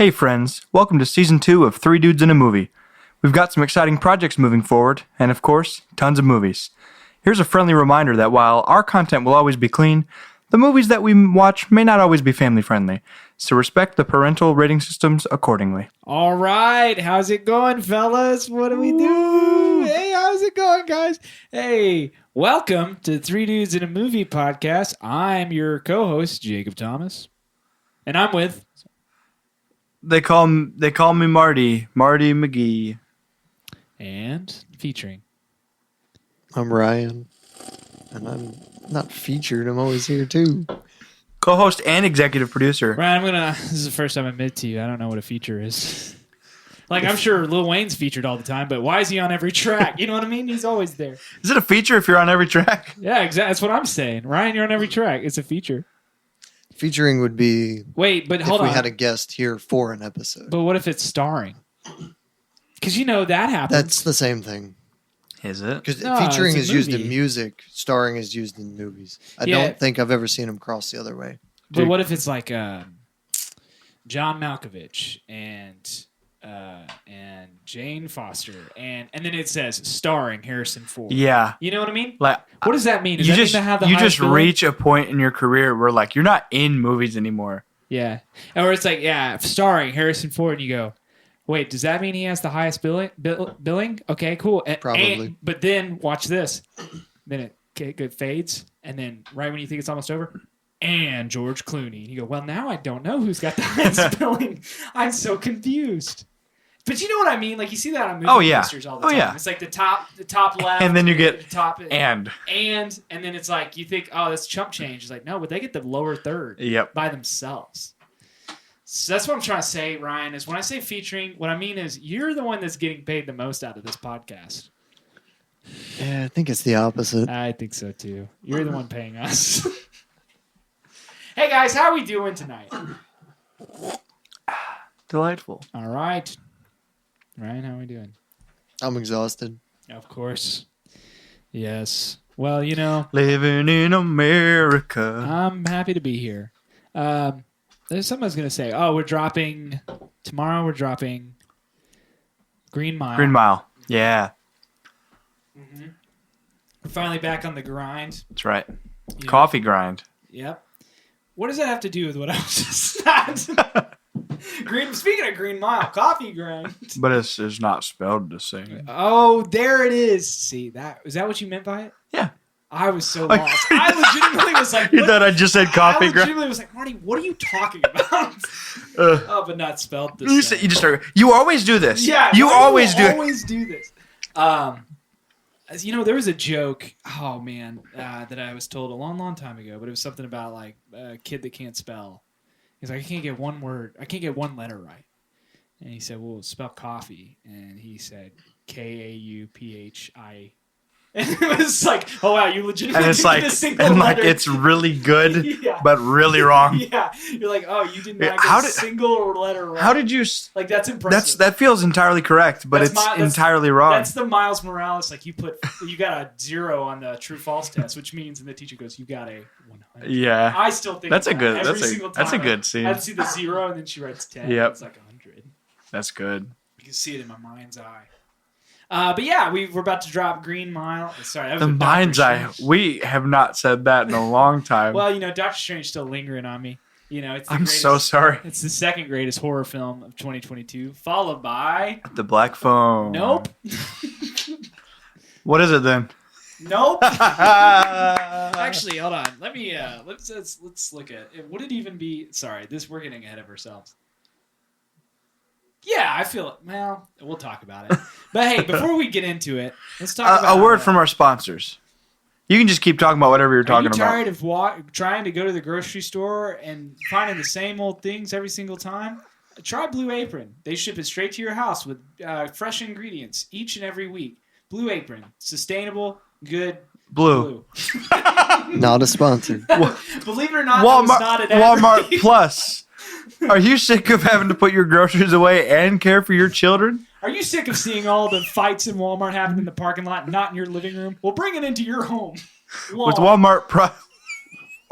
Hey friends, welcome to Season 2 of 3 Dudes in a Movie. We've got some exciting projects moving forward, and of course, tons of movies. Here's a friendly reminder that while our content will always be clean, the movies that we watch may not always be family friendly, so respect the parental rating systems accordingly. All right, how's it going, fellas? What do we do? Hey, how's it going, guys? Hey, welcome to 3 Dudes in a Movie podcast. I'm your co-host, Jacob Thomas, and I'm with... They call me Marty McGee. And featuring... I'm Ryan, and I'm not featured. I'm always here, too. Co-host and executive producer. Ryan, this is the first time I admit to you, I don't know what a feature is. Like, I'm sure Lil Wayne's featured all the time, but why is he on every track? You know what I mean? He's always there. Is it a feature if you're on every track? Yeah, exactly. That's what I'm saying. Ryan, you're on every track. It's a feature. Featuring would be... Wait, but hold on. If we had a guest here for an episode. But what if it's starring? Because you know that happens. That's the same thing. Is it? Because No, featuring it's is a used movie. in music, starring is used in movies. I Yeah. don't think I've ever seen them cross the other way. But what if it's like John Malkovich and Jane Foster and then it says starring Harrison Ford? Yeah. You know what I mean? Like, What does that mean? Does you that just mean to have the you highest just billing? reach a point in your career where like you're not in movies anymore. Yeah. Or it's like, yeah, starring Harrison Ford, and you go, wait, does that mean he has the highest billing? Okay, cool. Probably. But then watch this. Then it fades, and then right when you think it's almost over, and George Clooney. You go, well, now I don't know who's got the highest billing. I'm so confused. But you know what I mean? Like, you see that on movie posters all the time. Yeah. It's like the top left. And then you get the top and then it's like, you think, oh, that's chump change. It's like, no, but they get the lower third Yep. by themselves. So that's what I'm trying to say, Ryan, is when I say featuring, what I mean is you're the one that's getting paid the most out of this podcast. Yeah, I think it's the opposite. I think so, too. You're the one paying us. Hey, guys, how are we doing tonight? Delightful. All right. Ryan, how are we doing? I'm exhausted. Of course. Yes. Well, you know, Living in America. I'm happy to be here. There's something I was going to say. Oh, tomorrow we're dropping Green Mile. Green Mile. Yeah, Mm-hmm. We're finally back on the grind. that's right. You know? Coffee grind. Yep. What does that have to do with what I was just said? Speaking of Green Mile, coffee grind. But it's not spelled the same. Oh, there it is. See, is that what you meant by it? Yeah. I was so lost. I legitimately was like, You what? thought I just said coffee I grind? legitimately was like, Marty, what are you talking about? Oh, but not spelled the You same. just started. You always do this. Yeah, You why always do do. you always do this. As you know, there was a joke. Oh man, that I was told a long, long time ago. But it was something about like a kid that can't spell. He's like, I can't get one word. I can't get one letter right. And he said, well, spell coffee. And he said Kauphi. And it was like, oh wow, you legitimately And it's did like, a single and like letter. it's really good, Yeah. but really wrong. Yeah, you're like, oh, you did Yeah, not how get a did- single letter right. How did you? Like that's impressive. That feels entirely correct, but That's it's entirely wrong. That's the Miles Morales. Like you got a 0 on the true false test, which means, and the teacher goes, you got a 100. Yeah, I still think that's of a that good. every single time. That's a good scene. I'd see the 0, and then she writes 10. Yep. It's like 100. That's good. You can see it in my mind's eye. But yeah, we're about to drop Green Mile. Sorry, that was The a Doctor mind's eye. Strange. We have not said that in a long time. Well, you know, Doctor Strange still lingering on me. You know, it's the I'm greatest, so sorry. It's the second greatest horror film of 2022, followed by The Black Phone. Nope. What is it then? Nope. Actually, hold on. Let me let's look at it. Would it even be? Sorry, we're getting ahead of ourselves. Yeah, I feel it. Well, we'll talk about it. But hey, before we get into it, let's talk about A word from our sponsors. You can just keep talking about whatever you're talking Are you about. tired of trying to go to the grocery store and finding the same old things every single time? Try Blue Apron. They ship it straight to your house with fresh ingredients each and every week. Blue Apron, sustainable, good. Blue. Not a sponsor. Believe it or not, that was not an Walmart Plus. Are you sick of having to put your groceries away and care for your children? Are you sick of seeing all the fights in Walmart happen in the parking lot, not in your living room? Well, bring it into your home. With Walmart Plus.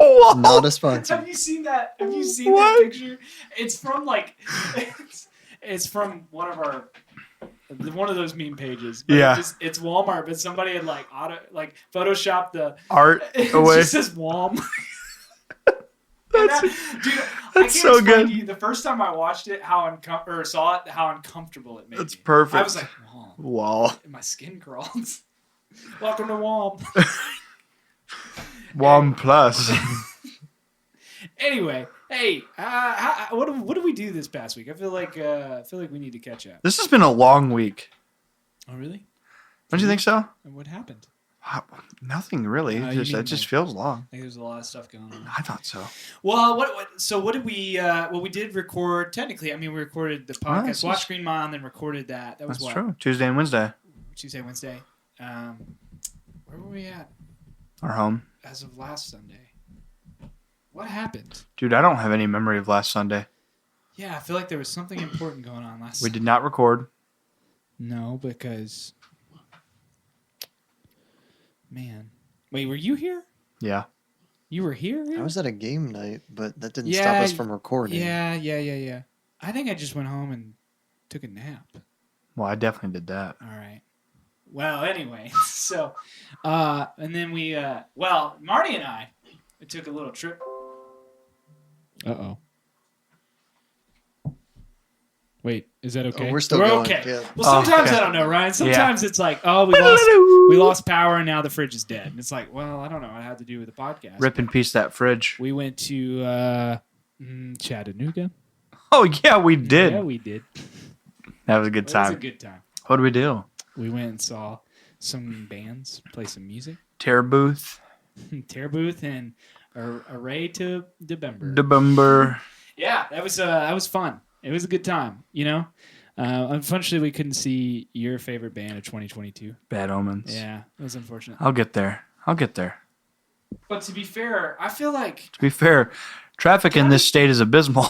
Not a sponsor. Have you seen that? Have you seen What? that picture? It's from like It's from one of those meme pages. But Yeah. it's Walmart, but somebody had photoshopped the Art it away. just says Walm. Dude, I can't so explain good. to you the first time I watched it, how uncomfortable it made That's me. perfect. I was like, Walm. Wall. And my skin crawled. Welcome to Walm. Wom plus. Anyway, hey, what did we do this past week? I feel like we need to catch up. This has been a long week. Oh, really? Don't you think so? And what happened? Nothing really. You It mean, just feels long. I think there's a lot of stuff going on. I thought so. Well, what did we? Well, we did record. Technically, I mean, we recorded the podcast. Watch Green Mile, and then recorded that. That was That's what? true. Tuesday and Wednesday. Tuesday, Wednesday. Where were we at? Our home. As of last Sunday. What happened? Dude, I don't have any memory of last Sunday. Yeah, I feel like there was something important going on last. We did not record. No, because. Man. Wait, were you here? Yeah. You were here? I was at a game night, but that didn't stop us from recording. Yeah. I think I just went home and took a nap. Well, I definitely did that. All right. Well, anyway, so, and then Marty and I took a little trip. Uh-oh. Wait, is that okay? Oh, we're still going. okay. Yeah. Well, sometimes okay. I don't know, Ryan. Sometimes it's like, we lost power and now the fridge is dead. And it's like, well, I don't know what it had to do with the podcast. Rip in peace that fridge. We went to Chattanooga. Oh, yeah, we did. Yeah, we did. That was a good It was time. a good time. What did we do? We went and saw some bands play some music. Terror Booth. Terror Booth and Array to Debember. Debember. Yeah, that was fun. It was a good time, you know. Unfortunately, we couldn't see your favorite band of 2022. Bad Omens. Yeah, it was unfortunate. I'll get there. But to be fair, I feel like. To be fair, traffic in this state is abysmal.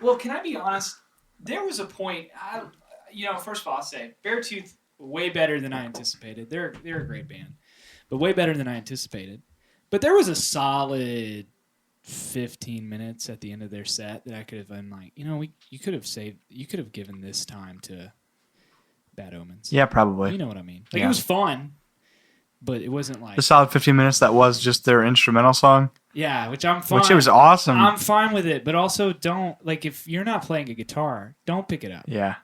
Well, can I be honest? There was a point. First of all, I'll say Beartooth way better than I anticipated. They're a great band, but way better than I anticipated. But there was a solid 15 minutes at the end of their set that I could have been like, you could have given this time to Bad Omens. Yeah, probably. You know what I mean? Like Yeah. It was fun, but it wasn't like The solid 15 minutes that was just their instrumental song, which I'm fine. which it was awesome. I'm fine with it, but also don't if you're not playing a guitar, don't pick it up. Yeah.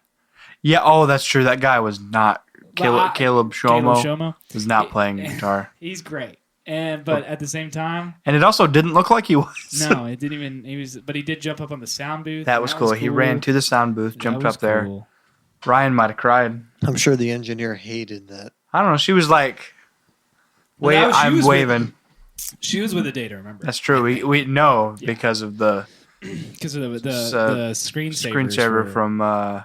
Yeah, oh, that's true. That guy was not Caleb Shomo was not playing guitar. He's great. But at the same time, And it also didn't look like he was. no, it didn't even. But he did jump up on the sound booth. That was cool. He ran to the sound booth, jumped That was up there. cool. Ryan might have cried. I'm sure the engineer hated that. I don't know. She was like, Well, she I'm was waving. She was with a data, remember? That's true. We know because of the Because of the screensaver from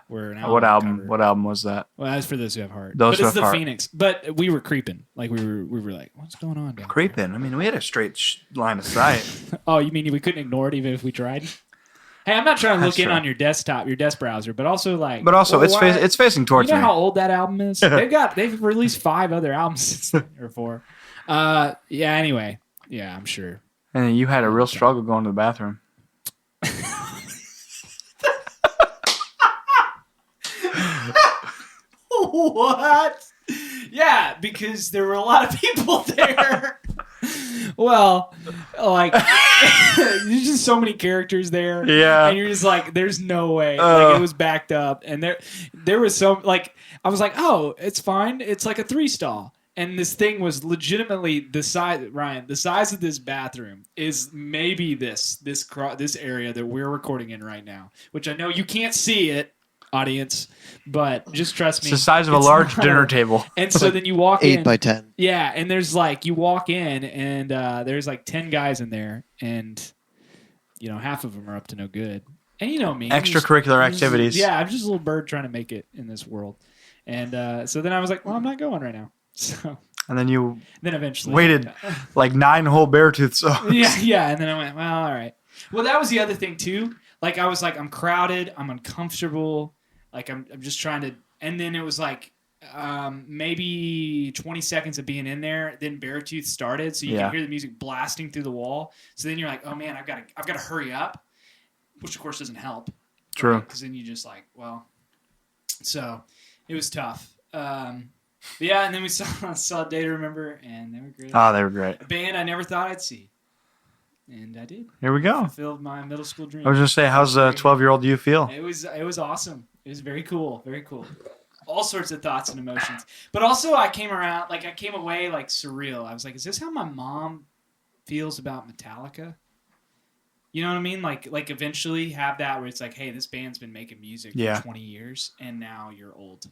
were an what album? cover. What album was that? Well, as for those who have heart. Those but who it's have the heart. Phoenix. But we were creeping. Like we were like, what's going on down Creeping. I mean, we had a straight line of sight. there? Oh, you mean we couldn't ignore it even if we tried? Hey, I'm not trying to That's look in true. on your desktop, your desk browser, but also like. But also, well, it's facing You towards know me. how old that album is? They've released 5 other albums since then, or 4. Yeah. Anyway, yeah, I'm sure. And you had a real struggle going to the bathroom. What? Yeah, because there were a lot of people there. Well, like there's just so many characters there. Yeah. And you're just like, there's no way. Like it was backed up. And there was so I was like, oh, it's fine. It's like a 3-stall. And this thing was legitimately the size, Ryan, the size of this bathroom is maybe this area that we're recording in right now, which I know you can't see it, audience, but just trust me. It's the size of a large dinner table. And so then you walk in. 8 by 10. Yeah, and there's you walk in and there's 10 guys in there, and half of them are up to no good. And you know me, Extracurricular activities. Yeah, I'm just a little bird trying to make it in this world. And so then I was like, well, I'm not going right now. So And then you then eventually waited like 9 whole Beartooth songs. yeah, and then I went, well, all right. Well, that was the other thing too. I was like, I'm crowded, I'm uncomfortable, I'm just trying to. And then it was maybe 20 seconds of being in there. Then Beartooth started, so you can hear the music blasting through the wall. So then you're like, oh man, I've got to hurry up, which of course doesn't help. True. Because then you just well, So it was tough. Yeah, and then we saw Day to Remember, and they were great. Oh, they were great. A band I never thought I'd see, and I did. Here we go. Fulfilled my middle school dream. I was going to say, how's a 12-year-old you feel? It was awesome. It was very cool. Very cool. All sorts of thoughts and emotions. But also I came away like surreal. I was like, is this how my mom feels about Metallica? You know what I mean? Like eventually have that where it's like, hey, this band's been making music for 20 years and now you're old.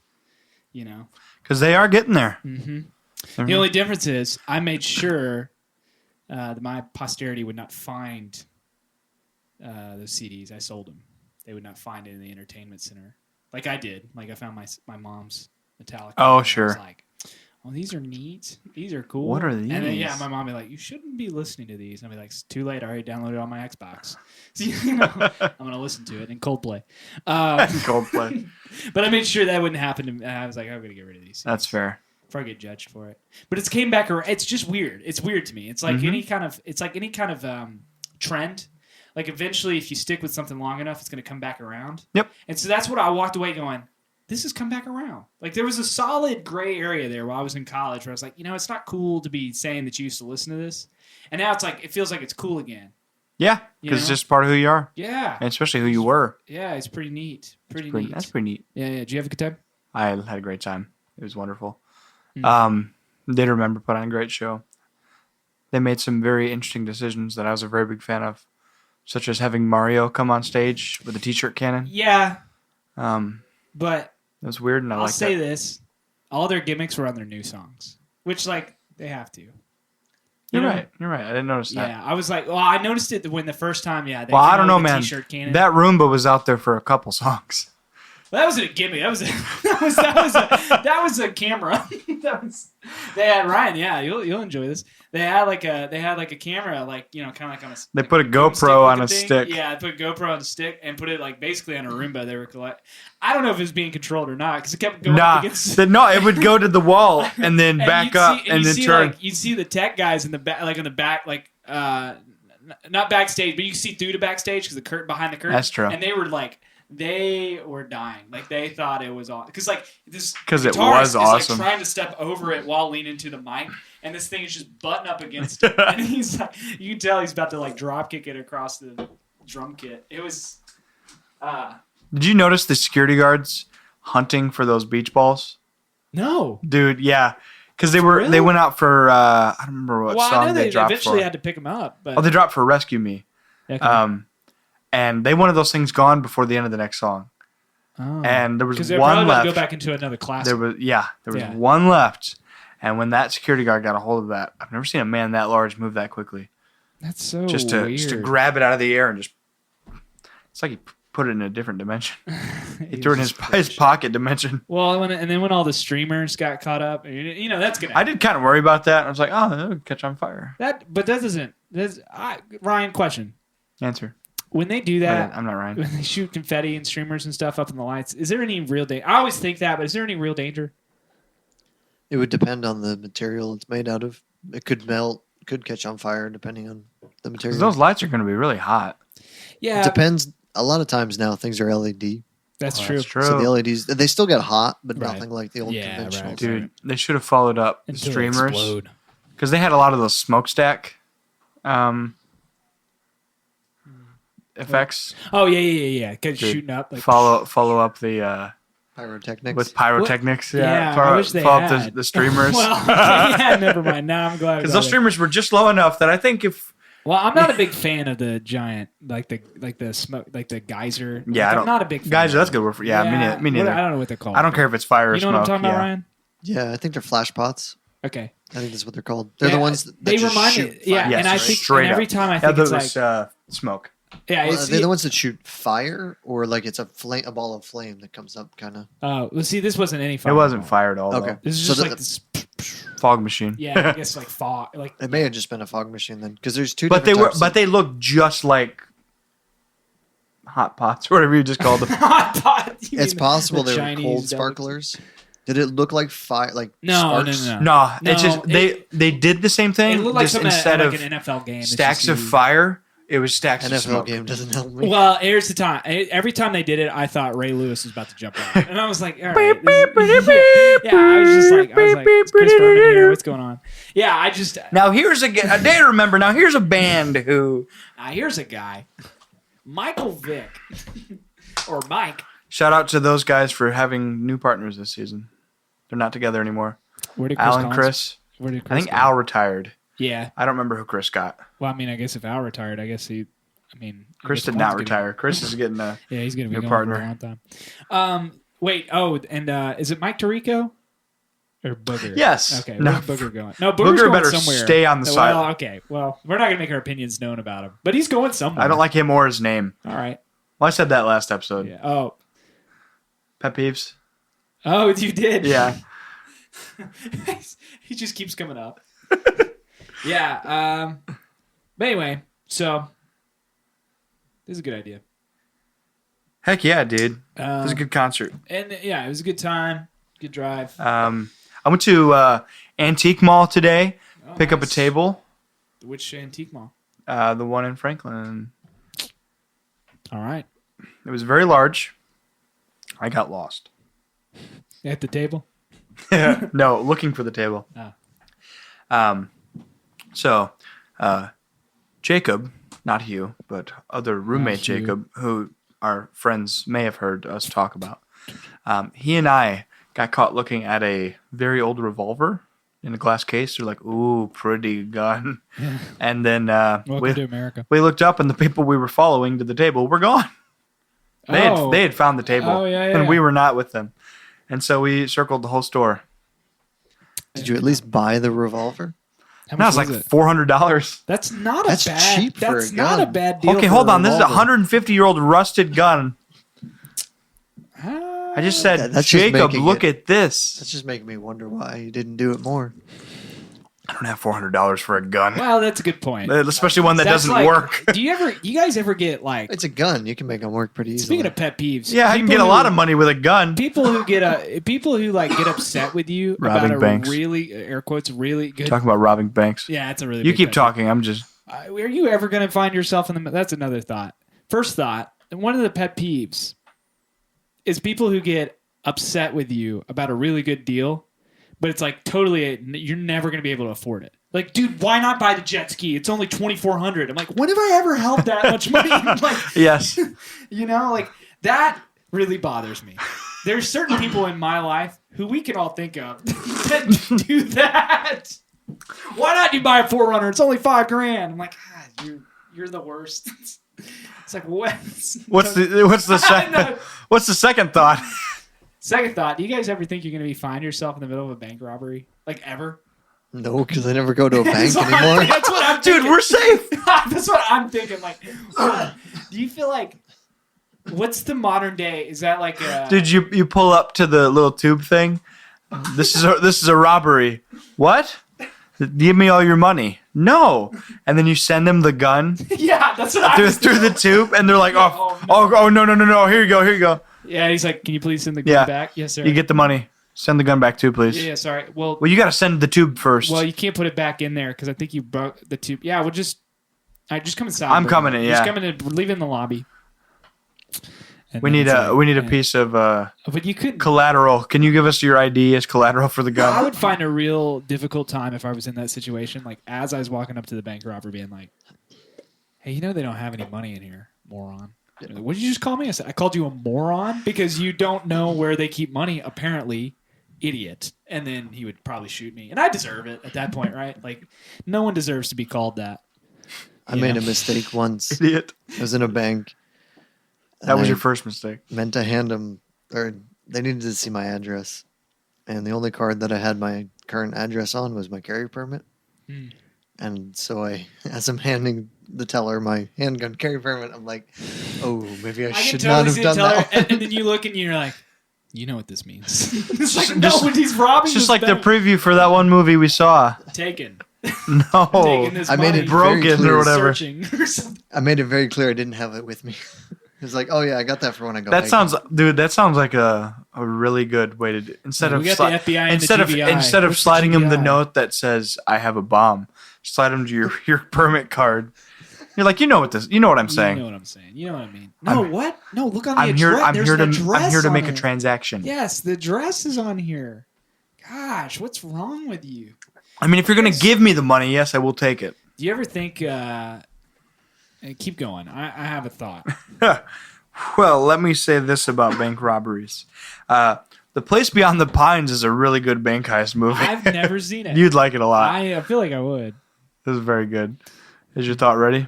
You know? Because they are getting there. Mm-hmm. The only difference is I made sure that my posterity would not find those CDs. I sold them. They would not find it in the entertainment center. Like I did. Like I found my mom's Metallica. Oh, sure. I was like, oh, these are neat. These are cool. What are these? And then, my mom would be like, you shouldn't be listening to these. And I'd be like, it's too late. I already downloaded it on my Xbox. So, I'm going to listen to it in Coldplay. Coldplay. But I made sure that wouldn't happen to me. I was like, I'm going to get rid of these. That's fair. Before I get judged for it. But it's came back around. It's just weird. It's weird to me. It's like any kind of trend. Like eventually, if you stick with something long enough, it's going to come back around. Yep. And so that's what I walked away going, this has come back around. Like there was a solid gray area there while I was in college where I was like, it's not cool to be saying that you used to listen to this. And now it's like, it feels like it's cool again. Yeah, because it's just part of who you are. Yeah. And especially who you were. Yeah, it's pretty neat. Pretty neat. That's pretty neat. Yeah. Did you have a good time? I had a great time. It was wonderful. They remember put on a great show. They made some very interesting decisions that I was a very big fan of, such as having Mario come on stage with a t-shirt cannon. Yeah. it But was weird, and I'll say this: all their gimmicks were on their new songs, which they have to. You're right. I didn't notice that. Yeah, I was like, I noticed it when the first time. Yeah. They I don't know, man. T-shirt cannon. That Roomba was out there for a couple songs. Well, that wasn't a gimmick. That was a camera. They had Ryan. Yeah, you'll enjoy this. They had like a camera, kind of like on a. They put a GoPro on a stick. Yeah, they put a GoPro on a stick and put it basically on a Roomba. They were I don't know if it was being controlled or not because it kept going up against. No, it would go to the wall and then back up and then turn. You see the tech guys in the back, in the back, not backstage, but you see through the backstage because the curtain behind the curtain. That's true. And they were they were dying. They thought it was awesome. Because it was awesome. Is trying to step over it while leaning to the mic, and this thing is just butting up against it. And he's you can tell he's about to drop kick it across the drum kit. It was. Did you notice the security guards hunting for those beach balls? No, dude. Yeah, because they went out for I don't remember what song I know they dropped eventually for. had to pick them up. But... they dropped for "Rescue Me." Okay. And they wanted those things gone before the end of the next song. Oh. And there was one one left. Go back into another class. There was one left. And when that security guard got a hold of that, I've never seen a man that large move that quickly. That's so just to grab it out of the air and it's like he put it in a different dimension. He threw it in his pocket dimension. Well, and then when all the streamers got caught up, that's gonna. I did kind of worry about that. I was like, that would catch on fire. Ryan, question. Answer. When they do that, I'm not Ryan. When they shoot confetti and streamers and stuff up in the lights, is there any real danger? I always think that, but is there any real danger? It would depend on the material it's made out of. It could melt, could catch on fire depending on the material. Those lights are going to be really hot. Yeah. It depends. A lot of times now things are LED. That's true. That's true. So the LEDs, they still get hot, but Right. nothing like the old conventional. Right. Dude, they should have followed up the Until they streamers. explode. Because they had a lot of those smokestack effects. Oh yeah. Because shooting up. Follow up the Pyrotechnics. with pyrotechnics. Yeah, follow, I wish they follow up had. the streamers. Well, yeah, never mind. Now I'm glad. Because those streamers were just low enough that I think if. Well, I'm not a big fan of the giant, like the smoke, like the geyser. Yeah, I'm not a big fan. Geyser, that's a good word for. Yeah, me neither. I don't know what they're called. I don't care if it's fire or You know smoke. what I'm talking about, Ryan? Yeah, I think they're flash pots. Okay. I think that's what they're called. They're the ones that they just remind shoot me. Yeah, fire. Yes, and I right. think Straight and every up. time I think it's like smoke. yeah, Well, they're the ones that shoot fire, or like it's a ball of flame that comes up, kind of. well, see, this wasn't any fire. It wasn't fire at all. Okay. Though. This is So just the- like this. Fog machine. Yeah, I guess like fog. Like It may have just been a fog machine then, because there's two. But they different were. types But of- they looked just like hot pots, or whatever you just called them. hot pot. You It's mean possible the they were Chinese cold delicacy? sparklers. Did it look like fire? Like No, sparks? no. No, No, it's just they did the same thing. It looked like just something instead like of an NFL game. It's stacks just of you- fire, It was stacks of NFL smoke. game doesn't help me. Well, here's the time. Every time they did it, I thought Ray Lewis was about to jump out, and I was like, "All right." Yeah, I was like, "Is Chris Berman here? What's going on?" Yeah, I just Now here's a day to remember. Now here's a band who. here's a guy, Michael Vick, or Mike. Shout out to those guys for having new partners this season. They're not together anymore. Where did Al and Collins- Chris. Where did I Chris think go? Al retired. Yeah. I don't remember who Chris got. Well, I mean, I guess if Al retired, I guess he. I mean, Chris I guess did Collins not gonna- retire. Chris is getting a. Yeah, he's gonna be Your going partner. for a long time. Wait. Oh, and is it Mike Tirico or Booger? Yes. Okay. No. Where's Booger going? No, Booger's Booger going better somewhere. stay on the side. Well, okay. Well, we're not gonna make our opinions known about him, but he's going somewhere. I don't like him or his name. All right. Well, I said that last episode. Yeah. Oh. Pet peeves. Oh, you did. Yeah. He just keeps coming up. Yeah. But anyway, so this is a good idea. Heck yeah, dude. It was a good concert. And yeah, it was a good time. Good drive. I went to Antique Mall today. Oh, Pick up a nice. table. Which antique mall? The one in Franklin. All right. It was very large. I got lost. At the table. No, looking for the table. Oh. So, Jacob, not Hugh, but other roommate Hugh. Jacob, who our friends may have heard us talk about, he and I got caught looking at a very old revolver in a glass case. They're like, ooh, pretty gun. And then Welcome to America. we looked up, and the people we were following to the table were gone. They had found the table, Oh, yeah. and we were not with them. And so we circled the whole store. Did you at least buy the revolver? How That much was like was it? $400. That's not That's a bad. cheap for That's a not a gun. bad deal. Okay, for hold a on. This is a revolver. 150-year-old rusted gun. I just said, That's just Jacob, making look it- at this. That's just making me wonder why you didn't do it more. I don't have $400 for a gun, Well, that's a good point. especially one that That's doesn't like- work. Do you guys ever get like? It's a gun. You can make them work pretty easily. Speaking of pet peeves, Yeah, I can people get a who- lot of money with a gun. People who get like get upset with you Robbing about a banks. really air quotes really good. Talking about robbing banks. Yeah, it's a really. You big keep pet talking. I'm just. peeve. Are you ever going to find yourself in the? That's another thought. First thought, one of the pet peeves is people who get upset with you about a really good deal, but it's like totally you're never going to be able to afford it. Like, dude, why not buy the jet ski? It's only $2,400. I'm like, when have I ever held that much money? Like, Yes. you know, like that really bothers me. There's certain people in my life who we can all think of that do that. Why not you buy a 4Runner? It's only $5,000. I'm like, God, you're the worst. It's like what? What's the second? No. What's the second thought? Second thought? Do you guys ever think you're going to find yourself in the middle of a bank robbery? Like ever? No, because I never go to a bank So anymore. That's what I'm Dude, thinking. we're safe. That's what I'm thinking. Like, do you feel like what's the modern day? Is that like a Dude, you pull up to the little tube thing. This is a robbery. What? Give me all your money. No. And then you send them the gun Yeah, that's what I was through the tube, and they're like, Oh, oh no. Here you go. Yeah, he's like, can you please send the gun Yeah. back? Yes, sir. You get the money. Send the gun back too, please. Yeah, sorry. Well, Well, you got to send the tube first. you can't put it back in there because I think you broke the tube. Yeah, we'll just come inside. I'm bro. coming in, Just yeah. come in and leave it in the lobby. And we then need it's a like, we need a yeah. piece of But you couldn't. collateral. Can you give us your ID as collateral for the I gun? would find a real difficult time if I was in that situation. Like as I was walking up to the bank robber, being like, "Hey, you know they don't have any money in here, moron." They're like, what did you just call me? I said, I called you a moron because you don't know where they keep money, apparently, idiot. And then he would probably shoot me. And I deserve it at that point, right? Like, no one deserves to be called that. I made a mistake once. Idiot. I was in a bank. That and was I your first mistake. meant to hand them, or they needed to see my address. And the only card that I had my current address on was my carry permit. Hmm. And so as I'm handing the teller my handgun carry permit, I'm like, oh, maybe I I can should totally not have see done it, teller, that. and then you look and you're like, you know what this means. It's like, Just- no, when he's robbing It's just this like the bank. preview for that one movie we saw. Taken. No. Taking this I made money, it very Broken clear. or whatever. searching or something. I made it very clear I didn't have it with me. It's like, oh yeah, I got that for when I go. That hiking. that sounds like a really good way to do. Instead Yeah, of we got the FBI and instead the of GBI. instead of Where's the sliding him the GBI? note that says I have a bomb, slide him to your permit card. You're like, you know what I'm saying. You know what I'm saying. You know what I mean. No, what? No, look on the I'm address. here. There's an address I'm here to on make a it. transaction. Yes, the address is on here. Gosh, what's wrong with you? I mean, if you're gonna give me the money, yes, I will take it. Do you ever think? Keep going. I have a thought. Well, let me say this about bank robberies. The Place Beyond the Pines is a really good bank heist movie. I've never seen it. You'd like it a lot. I feel like I would. This is very good. Is your thought ready?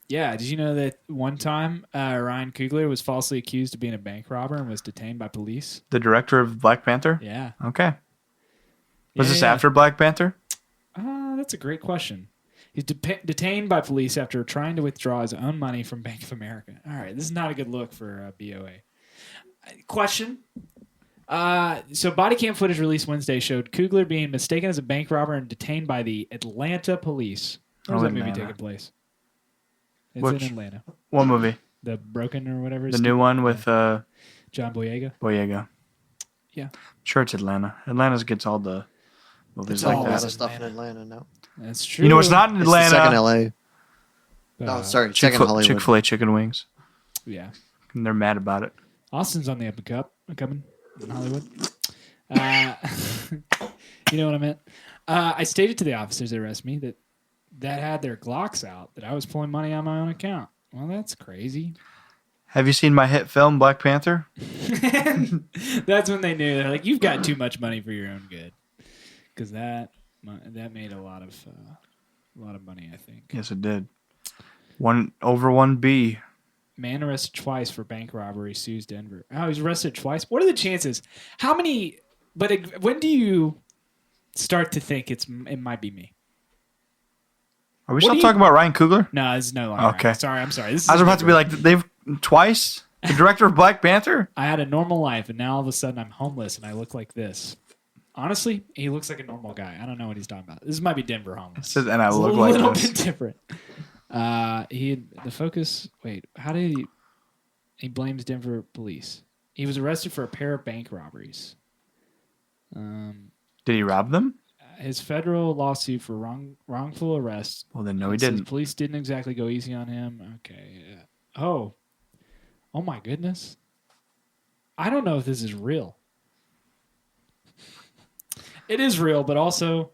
Yeah. Did you know that one time Ryan Coogler was falsely accused of being a bank robber and was detained by police? The director of Black Panther? Yeah. Okay. Was this Yeah. after Black Panther? That's a great question. He's detained by police after trying to withdraw his own money from Bank of America. All right, this is not a good look for BOA. Question. So body cam footage released Wednesday showed Coogler being mistaken as a bank robber and detained by the Atlanta police. Where's that movie taking place? It's in Atlanta. What movie? The Broken or whatever. The new one with John Boyega. Boyega. Yeah. Sure, it's Atlanta. Atlanta gets all the movies It's like all A lot that. of stuff in Atlanta now. That's true. You know, it's not in It's the second Atlanta. LA. Oh, sorry, second Hollywood. Chick-fil-A chicken wings. Yeah. And they're mad about it. Austin's on the up and coming in Hollywood. You know what I meant? I stated to the officers that arrested me that had their Glocks out, that I was pulling money on my own account. Well, that's crazy. Have you seen my hit film Black Panther? That's when they knew. They're like, you've got too much money for your own good. Because that made a lot of money, I think. Yes, it did. 1B. Man arrested twice for bank robbery sues Denver. Oh, he's arrested twice. What are the chances? How many? But when do you start to think it might be me? Are we still talking about Ryan Coogler? No, it's no longer. Okay. Sorry, I'm sorry. This is I was about to be like, they've twice? The director of Black Panther? I had a normal life, and now all of a sudden I'm homeless, and I look like this. Honestly, he looks like a normal guy. I don't know what he's talking about. This might be Denver homeless. And I It's look a like little this. bit different. The focus. Wait, how did he? He blames Denver police. He was arrested for a pair of bank robberies. Did he rob them? His federal lawsuit for wrongful arrest. Well, then no, he It says didn't. Police didn't exactly go easy on him. Okay. Yeah. Oh my goodness. I don't know if this is real. It is real, but also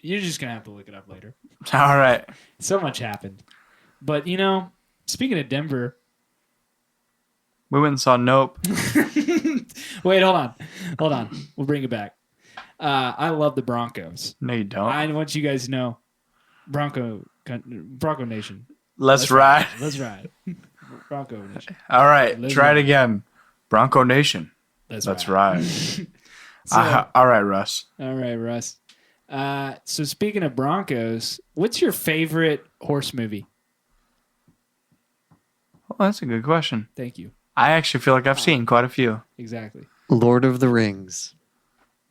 you're just gonna have to look it up later. All right. So much happened. But speaking of Denver. We went and saw Nope. Wait, hold on. We'll bring it back. I love the Broncos. No, you don't. I want you guys to know, Bronco Nation. Let's ride. Let's ride. Bronco Nation. All right. Let's Try ride. it again. Bronco Nation. Let's ride. All right, Russ. All right, Russ. So speaking of Broncos, what's your favorite horse movie? Well, that's a good question. Thank you. I actually feel like I've seen quite a few. Exactly. Lord of the Rings.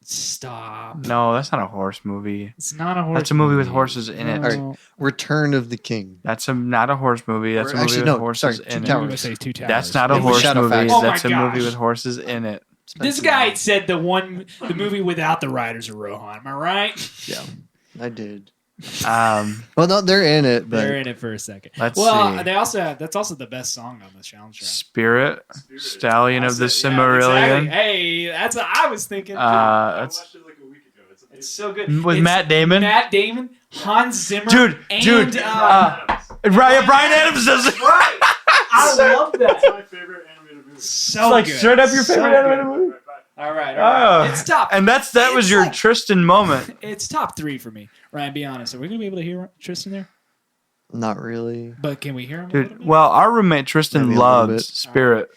Stop. No, that's not a horse movie. It's not a horse. That's a movie with horses in it. No. Return of the King. That's not a horse movie. That's a movie Actually, with no, horses sorry, in Two it. I'm gonna Towers. say Two Towers. That's not a Yeah, horse Shadow movie. Factory. Oh my That's a movie gosh. with horses in it. This guy said the movie without the Riders of Rohan. Am I right? Yeah, I did. Um, Well, no, they're in it, but They're in it for a second. Let's well, see. they also that's also the best song on the challenge track. Spirit, Stallion of the That's it. Yeah, Cimmerillion. exactly. Hey, that's what I was thinking. That's watched it like a week ago. It's so good. with It's Matt Damon. Matt Damon, Hans Zimmer, Dude, and Brian Adams does it. right. I love That's that. my favorite animated movie. So It's like good. straight up your So favorite good. animated movie. All right. Oh. It's top. And that was It's your like- Tristan moment. It's top 3 for me. Ryan, be honest. Are we gonna be able to hear Tristan there? not really. But can we hear him? A little Dude, bit? well, our roommate Tristan Maybe a little bit. loves Spirit.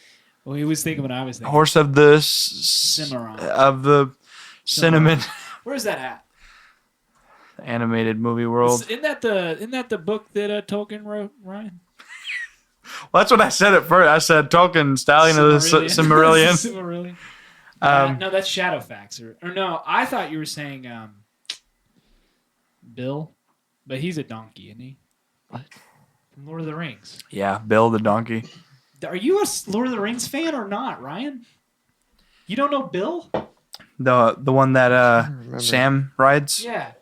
Well, he was thinking what I was thinking. Horse of the Cimarron. of the cinnamon Where's that at? animated movie world. Isn't that the book that Tolkien wrote, Ryan? Well, that's what I said at first. I said Tolkien, Stallion of the Cimmerillion. Cimmerillion. No, that's Shadowfax. Or no, I thought you were saying Bill, but he's a donkey, isn't he? What? From Lord of the Rings. Yeah, Bill the donkey. Are you a Lord of the Rings fan or not, Ryan? You don't know Bill? The one that remember. Sam rides. Yeah.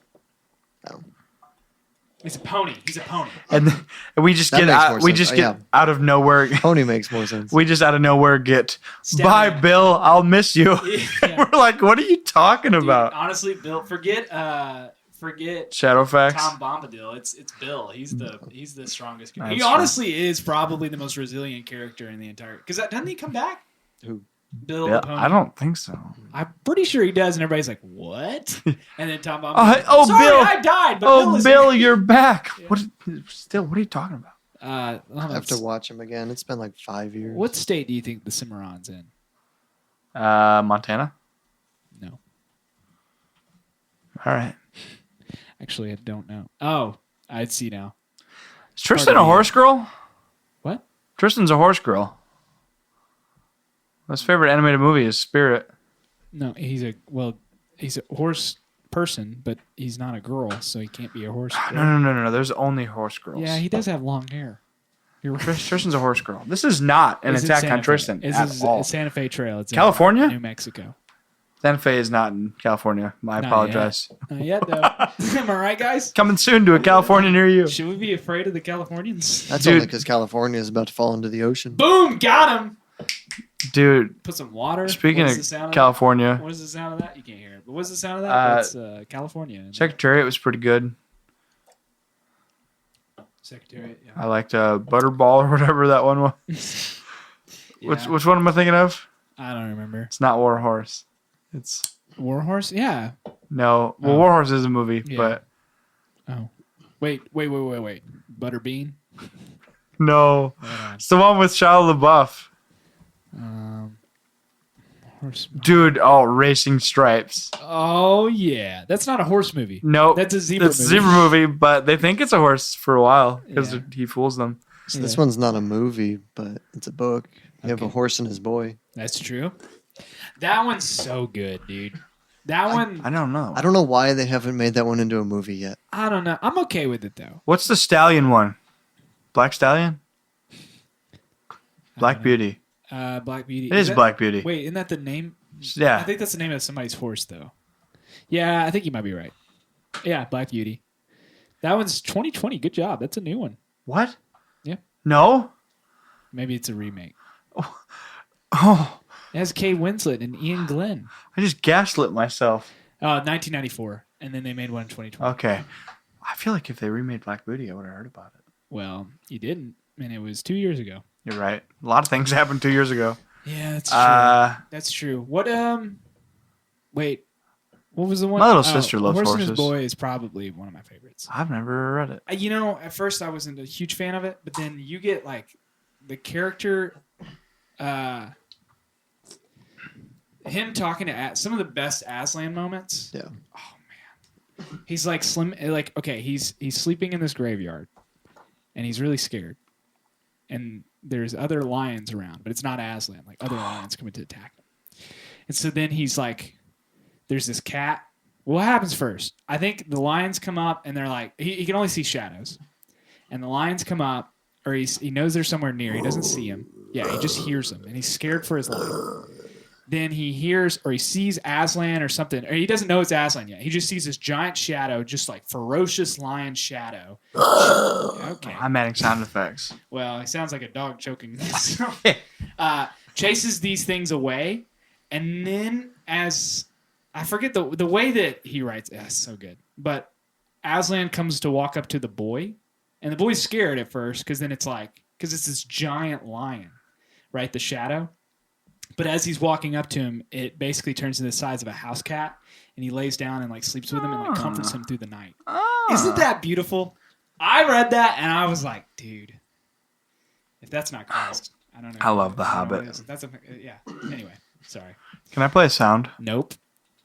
He's a pony. He's a pony. And we just That get makes out, more we sense. just Oh, get yeah. out of nowhere. Pony makes more sense. We just out of nowhere get, Step bye, in. Bill. I'll miss you. Yeah. We're like, what are you talking Dude, about? honestly, Bill, forget Shadowfax. Tom Bombadil. It's Bill. He's the strongest. That's He true. honestly is probably the most resilient character in the entire. Because doesn't he come back? Who? Bill Yeah, the pony. I don't think so. I'm pretty sure he does, and everybody's like, "What?" And then Tom Bombadil. Oh, Sorry, Bill. I died. But Bill Oh, is Bill, here." you're back. What are you talking about? Hold on. I have to watch him again. It's been like 5 years. What state do you think the Cimarron's in? Montana? No, All right. actually, I don't know. Oh, I'd see now. Is Tristan a Pardon me. horse girl? What? Tristan's a horse girl. His favorite animated movie is Spirit. No, he's a horse person, but he's not a girl, so he can't be a horse. No. There's only horse girls. Yeah, he does have long hair. You're right. Tristan's a horse girl. This is not an It's in attack Santa on Fe. Tristan This at is all. Santa Fe Trail. It's in California? New Mexico. Santa Fe is not in California. I Not apologize. Not yet, though. Am I right, guys? Coming soon to a California near you. Should we be afraid of the Californians? That's Dude. only because California is about to fall into the ocean. Boom! Got him! Dude, Put some water. speaking What's of the sound California, What is the sound of that? You can't hear it. But what's the sound of that? That's California. Secretariat was pretty good. Secretariat, yeah. I liked Butterball or whatever that one was. Yeah. Which one am I thinking of? I don't remember. It's not War Horse. It's Warhorse? Yeah. no. Well, Oh. War Horse is a movie, Yeah. but Oh. Wait. Butterbean? no. Hold on. It's the one with Shia LaBeouf. Horse. Dude, oh, Racing Stripes. Oh, yeah. That's not a horse movie. Nope. That's a zebra It's a movie. zebra movie, but they think it's a horse for a while because Yeah. he fools them. So this one's not a movie, but it's a book. You have a Okay. horse and his boy. That's true. That one's so good, dude. That one, I don't know. I don't know why they haven't made that one into a movie yet. I don't know. I'm okay with it, though. What's the stallion one? Black Stallion? Black know. Beauty. Black Beauty. It is that- Black Beauty. Wait, isn't that the name? I Yeah. think that's the name of somebody's horse, though. Yeah, I think you might be right. Yeah, Black Beauty. That one's 2020. Good job. That's a new one. What? Yeah. No? Maybe it's a remake. Oh, It has Kay Winslet and Ian Glenn. I just gaslit myself. 1994, and then they made one in 2020. Okay. I feel like if they remade Black Beauty, I would have heard about it. Well, you didn't, and it was 2 years ago. You're right. A lot of things happened 2 years ago. Yeah, that's true. That's true. What? Wait. What was the one? My little sister loves Horse and horses. His Boy is probably one of my favorites. I've never read it. You know, at first I wasn't a huge fan of it, but then you get like the character, him talking to some of the best Aslan moments. Yeah. Oh man, he's like slim. Like okay, he's sleeping in this graveyard, and he's really scared. And there's other lions around, but it's not Aslan. Like other lions coming to attack him. And so then he's like, there's this cat. What happens first? I think the lions come up and they're like, he can only see shadows. And the lions come up, or he knows they're somewhere near. He doesn't see him. Yeah, he just hears them, and he's scared for his life. Then he hears or he sees Aslan or something, or he doesn't know it's Aslan yet. He just sees this giant shadow, just like ferocious lion shadow. Okay. I'm adding sound effects. Well, he sounds like a dog choking. So, chases these things away, and then as I forget the way that he writes, it's so good. But Aslan comes to walk up to the boy, and the boy's scared at first because then it's this giant lion, right? The shadow. But as he's walking up to him, it basically turns into the size of a house cat, and he lays down and like sleeps with him and like comforts him through the night. Isn't that beautiful? I read that and I was like, dude, if that's not Christ, I don't know. I love The I don't know what Hobbit. it is. That's yeah. Anyway, sorry. Can I play a sound? Nope.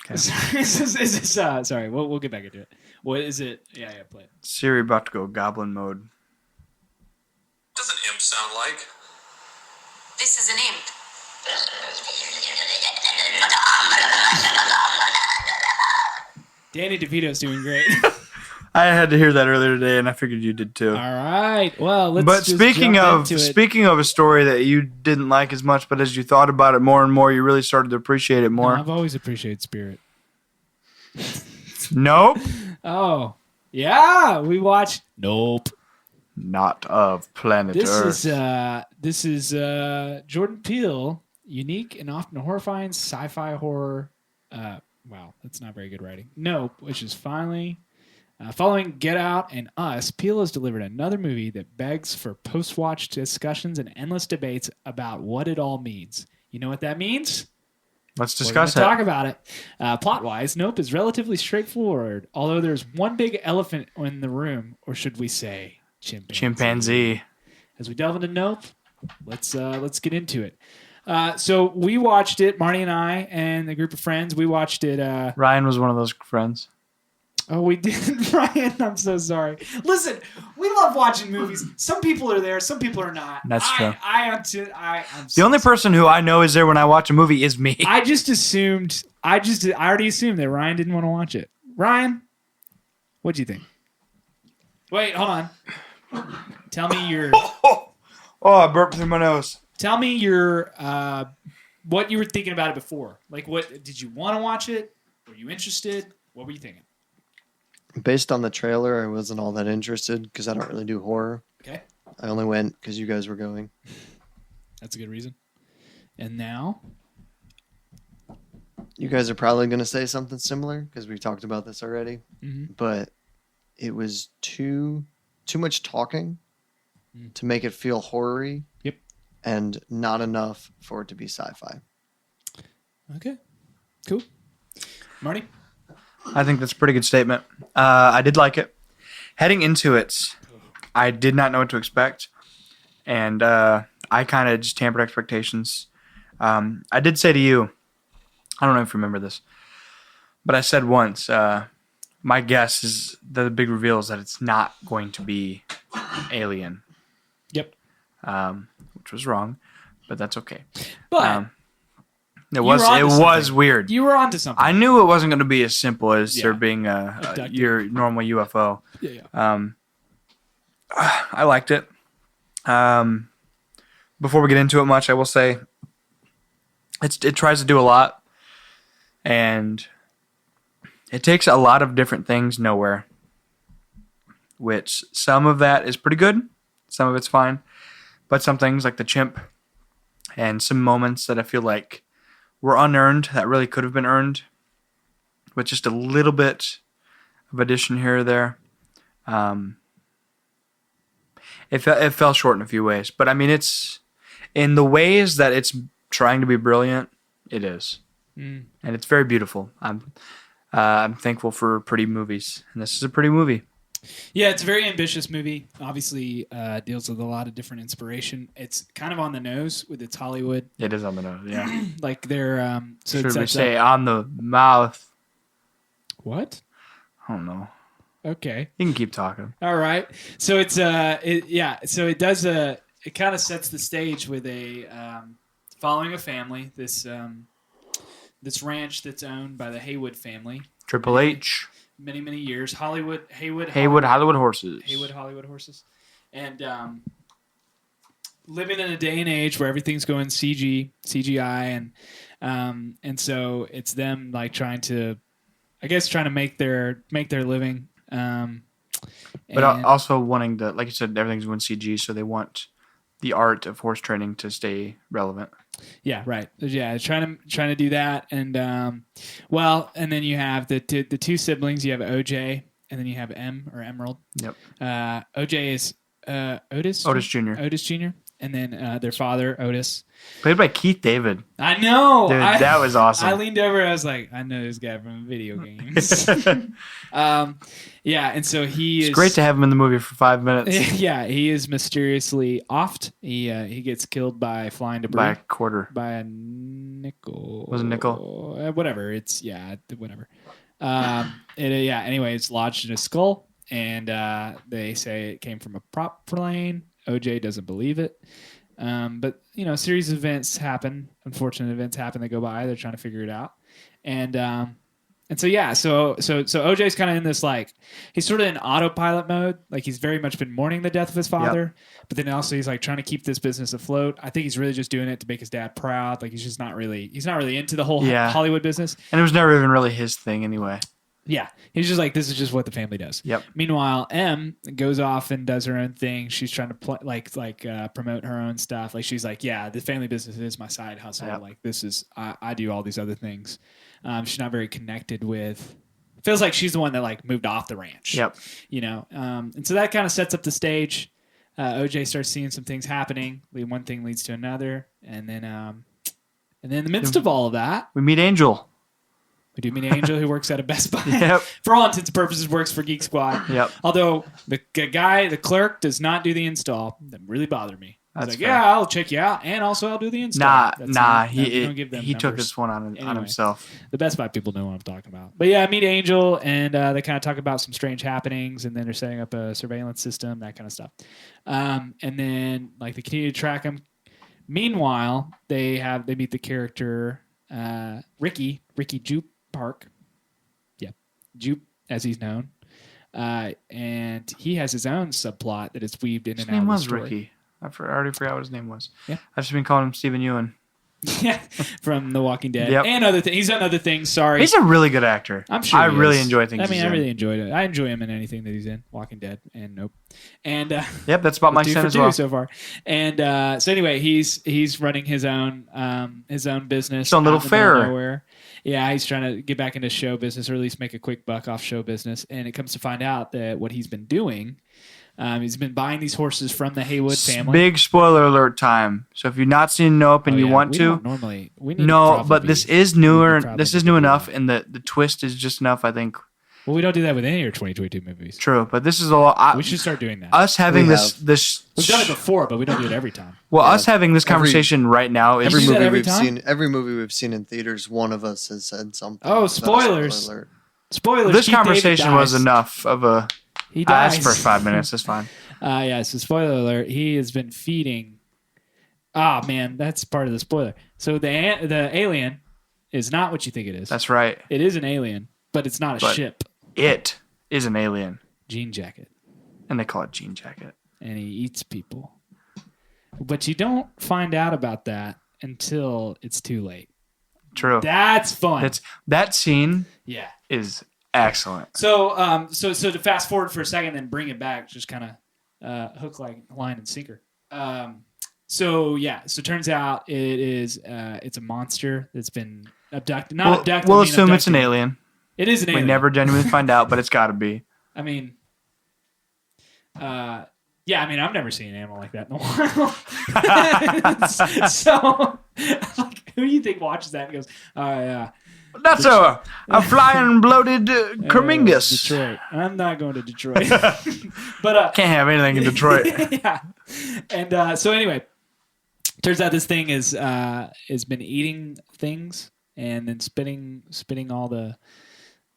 Okay. is this, sorry, we'll get back into it. What is it? Yeah, play it. Siri about to go goblin mode. What does an imp sound like? This is an imp. Danny DeVito's doing great. I had to hear that earlier today, and I figured you did too. All right. Well, let's. But just speaking jump of into it. speaking of a story that you didn't like as much, but as you thought about it more and more, you really started to appreciate it No, more. I've always appreciated Spirit. Nope. Oh, Yeah, we watched. Nope. Not of planet Earth. This is Jordan Peele, unique and often horrifying sci-fi horror. Wow, that's not very good writing. Nope, which is finally following Get Out and Us. Peele has delivered another movie that begs for post-watch discussions and endless debates about what it all means. You know what that means? Let's We're discuss gonna it. talk about it. Plot-wise, Nope is relatively straightforward, although there's one big elephant in the room, or should we say Chimpanzee. As we delve into Nope, let's get into it. So we watched it, Marty and I and a group of friends. We watched it. Ryan was one of those friends. Oh, we did, Ryan. I'm so sorry. Listen, we love watching movies. Some people are there, some people are not. That's true. I'm The only person who I know is there when I watch a movie is me. I just assumed. I already assumed that Ryan didn't want to watch it. Ryan, what'd you think? Wait, hold on. Tell me your. Oh, I burped through my nose. Tell me your. What you were thinking about it before. Like, what did you want to watch it? Were you interested? What were you thinking? Based on the trailer, I wasn't all that interested because I don't really do horror. Okay, I only went because you guys were going. that's a good reason. And now, You guys are probably going to say something similar because we talked about this already. Mhm. But it was too much talking to make it feel horror-y. Yep. And not enough for it to be sci-fi. okay, cool. Marty. I think that's a pretty good statement. I did like it. Heading into it, I did not know what to expect. And I kind of just tampered expectations. I did say to you, I don't know if you remember this, but I said once, my guess is that the big reveal is that it's not going to be Alien. Yep. Which was wrong, but that's okay. But It were onto was something. weird. you were onto something. I knew it wasn't going to be as simple as Yeah. there being Abducted. your normal UFO. Yeah. I liked it. Before we get into it much, I will say it tries to do a lot, and it takes a lot of different things nowhere, which some of that is pretty good, some of it's fine, but some things like the chimp and some moments that I feel like were unearned that really could have been earned with just a little bit of addition here or there. It fell short in a few ways, but I mean, it's in the ways that it's trying to be brilliant. It is, and it's very beautiful. I'm thankful for pretty movies, and this is a pretty movie. Yeah, it's a very ambitious movie. Obviously, deals with a lot of different inspiration. It's kind of on the nose with its Hollywood. It is on the nose, yeah. Like they're so Should it's we say on the mouth? what? I don't know. Okay. You can keep talking. All right. So it's so it does it kind of sets the stage with a following a family, this ranch that's owned by the Haywood family. Triple H, Many years. Haywood Hollywood horses. Hollywood horses. And living in a day and age where everything's going CGI and so it's them like trying to make their living. But also wanting to, like you said, everything's going CG, so they want the art of horse training to stay relevant. Yeah, right. Yeah, trying to do that, and and then you have the two siblings. You have OJ, and then you have Emerald. Yep. OJ is Otis. Otis Jr. Otis Jr. And then their father Otis. Played by Keith David. I know. Dude, that was awesome. I leaned over. I was like, I know this guy from video games. Yeah, and so It's great to have him in the movie for 5 minutes. Yeah, he is mysteriously offed. He gets killed by flying debris. By a quarter. By a nickel. Was it nickel? Whatever. It's whatever. Anyway, it's lodged in his skull, and they say it came from a prop plane. OJ doesn't believe it. But a series of events happen. Unfortunate events happen that go by. They're trying to figure it out, and so OJ's kind of in this like he's sort of in autopilot mode. Like he's very much been mourning the death of his father, but then also he's like trying to keep this business afloat. I think he's really just doing it to make his dad proud. Like he's not really into the whole Hollywood business. And it was never even really his thing anyway. Yeah, he's just like, this is just what the family does. Yep. Meanwhile, M goes off and does her own thing. She's trying to promote her own stuff. Like she's like, yeah, the family business is my side hustle. Yep. Like this is I do all these other things. She's not very connected with. Feels like she's the one that like moved off the ranch. Yep. You know, and so that kind of sets up the stage. OJ starts seeing some things happening. One thing leads to another, and then in the midst of all of that, We meet Angel. we do meet Angel, who works at a Best Buy. Yep. For all intents and purposes, works for Geek Squad. Yep. Although the clerk, does not do the install. That really bothered me. He's That's like, fair. yeah, I'll check you out, and also I'll do the install. We don't give them He took numbers. this one on Anyway. himself. The Best Buy people know what I'm talking about. But yeah, I meet Angel, and they kind of talk about some strange happenings, and then they're setting up a surveillance system, that kind of stuff. And then like they continue to track him. Meanwhile, they meet the character Ricky Jupe Park. Yeah, Jupe as he's known. And he has his own subplot that is weaved in His and out name of the was story. Ricky. I already forgot what his name was. Yeah. I've just been calling him Stephen Ewan. Yeah, from The Walking Dead. Yep. And other things. He's done other things. Sorry. He's a really good actor. I'm sure I he really is. enjoy things. I mean, he's I in. really enjoyed it. I enjoy him in anything that he's in. Walking Dead and Nope. And Yep, that's about my 2 sin for as 2 well. so far. And so anyway, he's running his own business. His own little out in the middle of fair. nowhere. Yeah, he's trying to get back into show business, or at least make a quick buck off show business. And it comes to find out that what he's been doing, he's been buying these horses from the Haywood family. Big spoiler alert time. So if you've not seen Nope and Oh, you yeah, want we to, don't normally we need to no, probably but be- this is we newer. probably This need is to new be enough, on. and the twist is just enough. I think. Well, we don't do that with any of your 2022 movies. True, but this is a lot. We should start doing that. Us having We this have. this. We've done it before, but we don't do it every time. Well, Yeah. us having this Every- conversation right now is You do that every time? every movie we've seen in theaters, one of us has said something. Oh, about a spoiler spoilers. alert. Spoilers. this Keith David conversation was dies. enough of a. He dies. That's first 5 minutes. That's fine. Yeah, so spoiler alert, he has been feeding. Ah, man, that's part of the spoiler. So the alien is not what you think it is. That's right. It is an alien, but it's not a But- ship. It is an alien, Jean jacket. and they call it Jean Jacket. And he eats people. But you don't find out about that until it's too late. True. That's fun. That scene yeah. is excellent. So so to fast forward for a second, then bring it back, just kind of hook, like line and sinker. So it turns out it's a monster that's been abducted. Not abducted. We'll I mean assume it's an abducted. alien. It is an We alien. never genuinely find out, but it's got to be. I mean, I've never seen an animal like that in a while. So, like, who do you think watches that and goes, "Oh yeah, That's a flying bloated Kermingus. Detroit. I'm not going to Detroit." But Can't have anything in Detroit. yeah. And so anyway, turns out this thing has been eating things and then spitting all the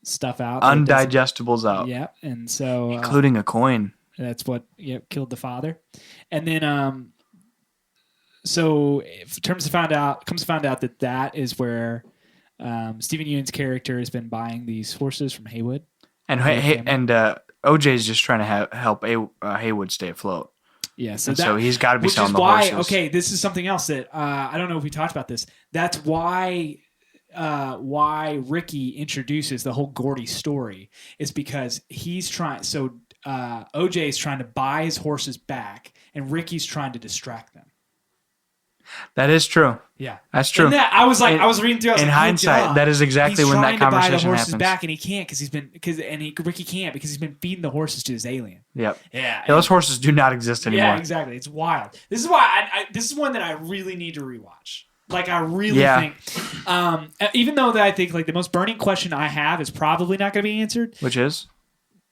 stuff out. that it doesn't- Undigestibles out, Yeah, and so including a coin. that's what killed the father. And then so it comes to find out that is where Stephen Ewan's character has been buying these horses from Haywood. And OJ's just trying to help Haywood stay afloat. Yeah, so And so he's got to be which selling is the why, horses. okay, this is something else that I don't know if we talked about this. That's why Ricky introduces the whole Gordy story is because he's trying. So OJ is trying to buy his horses back, and Ricky's trying to distract them. That is true. Yeah, That's true. And that, I was In- reading through. I was in like, oh, hindsight, God. that is exactly He's when that trying to buy the conversation horses happens. back, and he can't Ricky can't because he's been feeding the horses to this alien. Yep. Yeah, Yeah, those horses do not exist anymore. Yeah, exactly. It's wild. This is why this is one that I really need to rewatch. Like I really think, even though that I think like the most burning question I have is probably not going to be answered. Which is?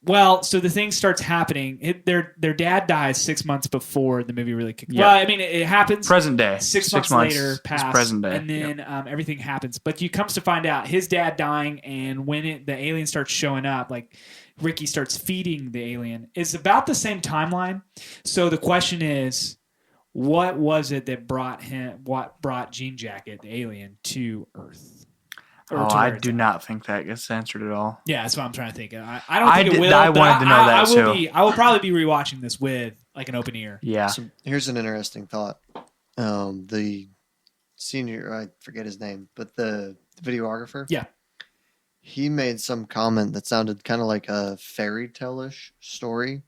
Well, so the thing starts happening. Their dad dies 6 months before the movie really kicks. Yeah. Well, I mean, it happens Present day. 6 months months later, is past, present day. and then everything happens. But you comes to find out his dad dying, and when the alien starts showing up, like Ricky starts feeding the alien. It's about the same timeline. So the question is, what was it that brought Jean Jacket, the alien, to Earth? Or Oh, to I where it's do at? not think that gets answered at all. Yeah, that's what I'm trying to think. I don't think it will. I but wanted to know that, I will too. I will probably be rewatching this with like an open ear. Yeah. So here's an interesting thought. The senior, I forget his name, but the videographer. Yeah. he made some comment that sounded kind of like a fairy tale-ish story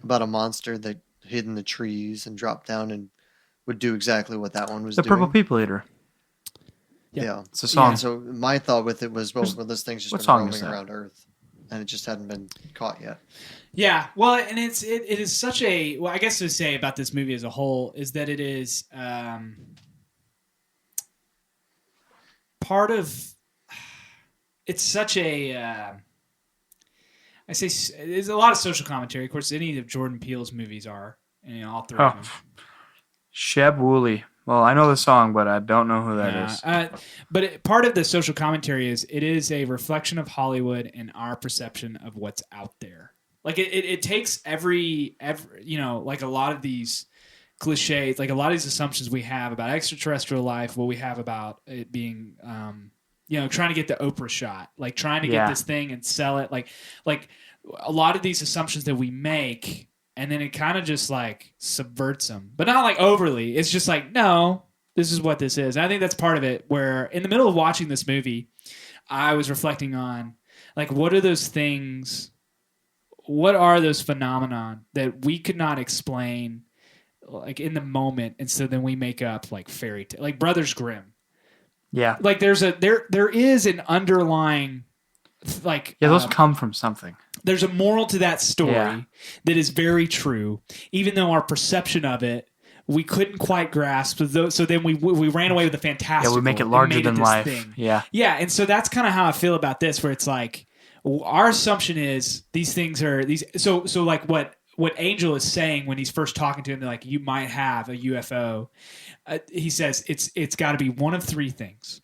about a monster that hid in the trees and dropped down and would do exactly what that one was The doing. Purple People Eater. Yeah. It's a song. And so my thought with it was, well, this thing's just what been song is roaming that? around Earth, and it just hadn't been caught yet. Yeah, well, and it is such a I guess to say about this movie as a whole is that it is part of. It's such a. I say there's a lot of social commentary. Of course, any of Jordan Peele's movies are, and all three of them. Sheb Woolley. Well, I know the song, but I don't know who that is. But part of the social commentary is it is a reflection of Hollywood and our perception of what's out there. Like it takes every like a lot of these cliches, like a lot of these assumptions we have about extraterrestrial life, what we have about it being, trying to get the Oprah shot, like trying to get this thing and sell it, like a lot of these assumptions that we make. And then it kind of just like subverts them, but not like overly. It's just like, no, this is what this is. And I think that's part of it, where in the middle of watching this movie, I was reflecting on like, what are those things? What are those phenomenon that we could not explain like in the moment? And so then we make up like fairy tale, like Brothers Grimm. Yeah. Like there is an underlying like, those come from something. There's a moral to that story that is very true, even though our perception of it we couldn't quite grasp. So then we ran away with the fantastical. Yeah, we make it larger than life. Thing. Yeah, and so that's kind of how I feel about this, where it's like our assumption is these things are these. So like what Angel is saying when he's first talking to him, they're like, you might have a UFO. He says it's got to be one of three things.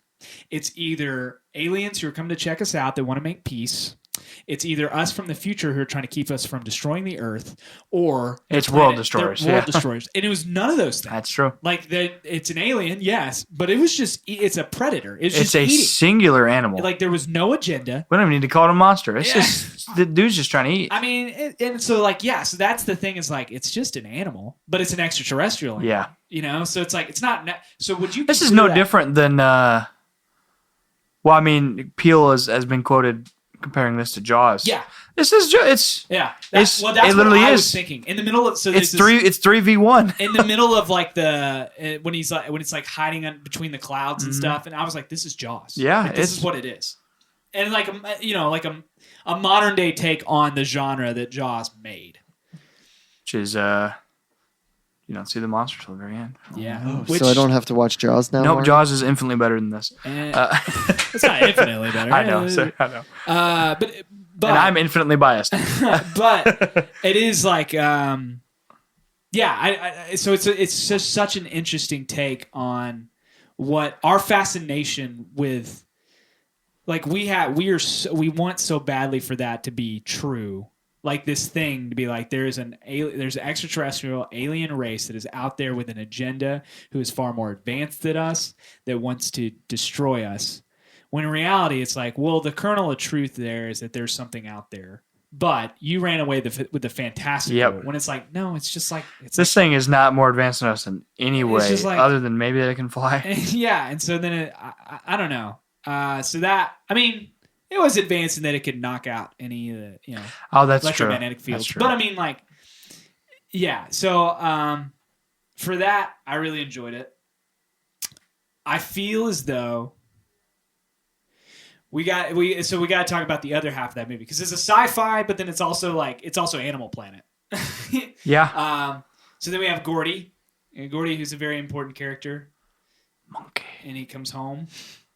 It's either aliens who are coming to check us out that want to make peace. It's either us from the future who are trying to keep us from destroying the Earth, or it's world destroyers. World destroyers. And it was none of those things. That's true. Like it's an alien, yes, but it was just it's a predator. It's just a eating. Singular animal. Like there was no agenda. We don't even need to call it a monster. It's just the dude's just trying to eat. I mean, and so like so that's the thing is like it's just an animal, but it's an extraterrestrial animal. Yeah. You know, so it's like it's not. So would you? This is no different than. Well, I mean, Peele has been quoted comparing this to Jaws. Yeah. This is it's that's it what literally I is. was thinking. In the middle of it's 3v1. In the middle of like when it's like hiding between the clouds and stuff, and I was like, this is Jaws. Yeah, like, this is what it is. And like a modern day take on the genre that Jaws made. Which is you don't see the monster till the very end. Yeah. So I don't have to watch Jaws now? Nope, Mark? Jaws is infinitely better than this. It's not infinitely better. I know, sir. I know. But and I'm infinitely biased. but it is like so it's just such an interesting take on what our fascination with, like we want so badly for that to be true. Like this thing to be like there's an extraterrestrial alien race that is out there with an agenda who is far more advanced than us, that wants to destroy us. When in reality, it's like, well, the kernel of truth there is that there's something out there. But you ran away with the fantastical. Yep. When it's like, no, it's just like this thing is not more advanced than us in any way, like, other than maybe they can fly. Yeah, and so then I don't know. So that, I mean, it was advanced in that it could knock out any of the that's electromagnetic true. fields. That's true. But I mean, like, yeah. So for that, I really enjoyed it. I feel as though we got to talk about the other half of that movie, because it's a sci-fi, but then it's also Animal Planet. Yeah. So then we have Gordy, who's a very important character. Monkey. And he comes home.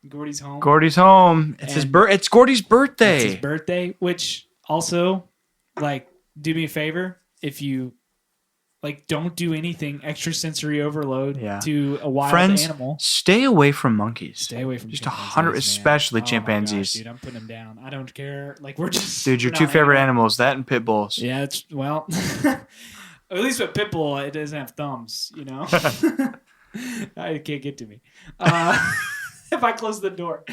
Gordy's home. It's Gordy's birthday. It's his birthday, which also, like, do me a favor if you, like, don't do anything extrasensory overload to a wild animal. Stay away from monkeys. Stay away from just chimpanzees, 100, especially man. chimpanzees. Oh my gosh, dude, I'm putting them down. I don't care. Like, we're just dude. Your two favorite animals, that and pit bulls. Yeah, it's at least with pit bull, it doesn't have thumbs. You know, it can't get to me. If I close the door.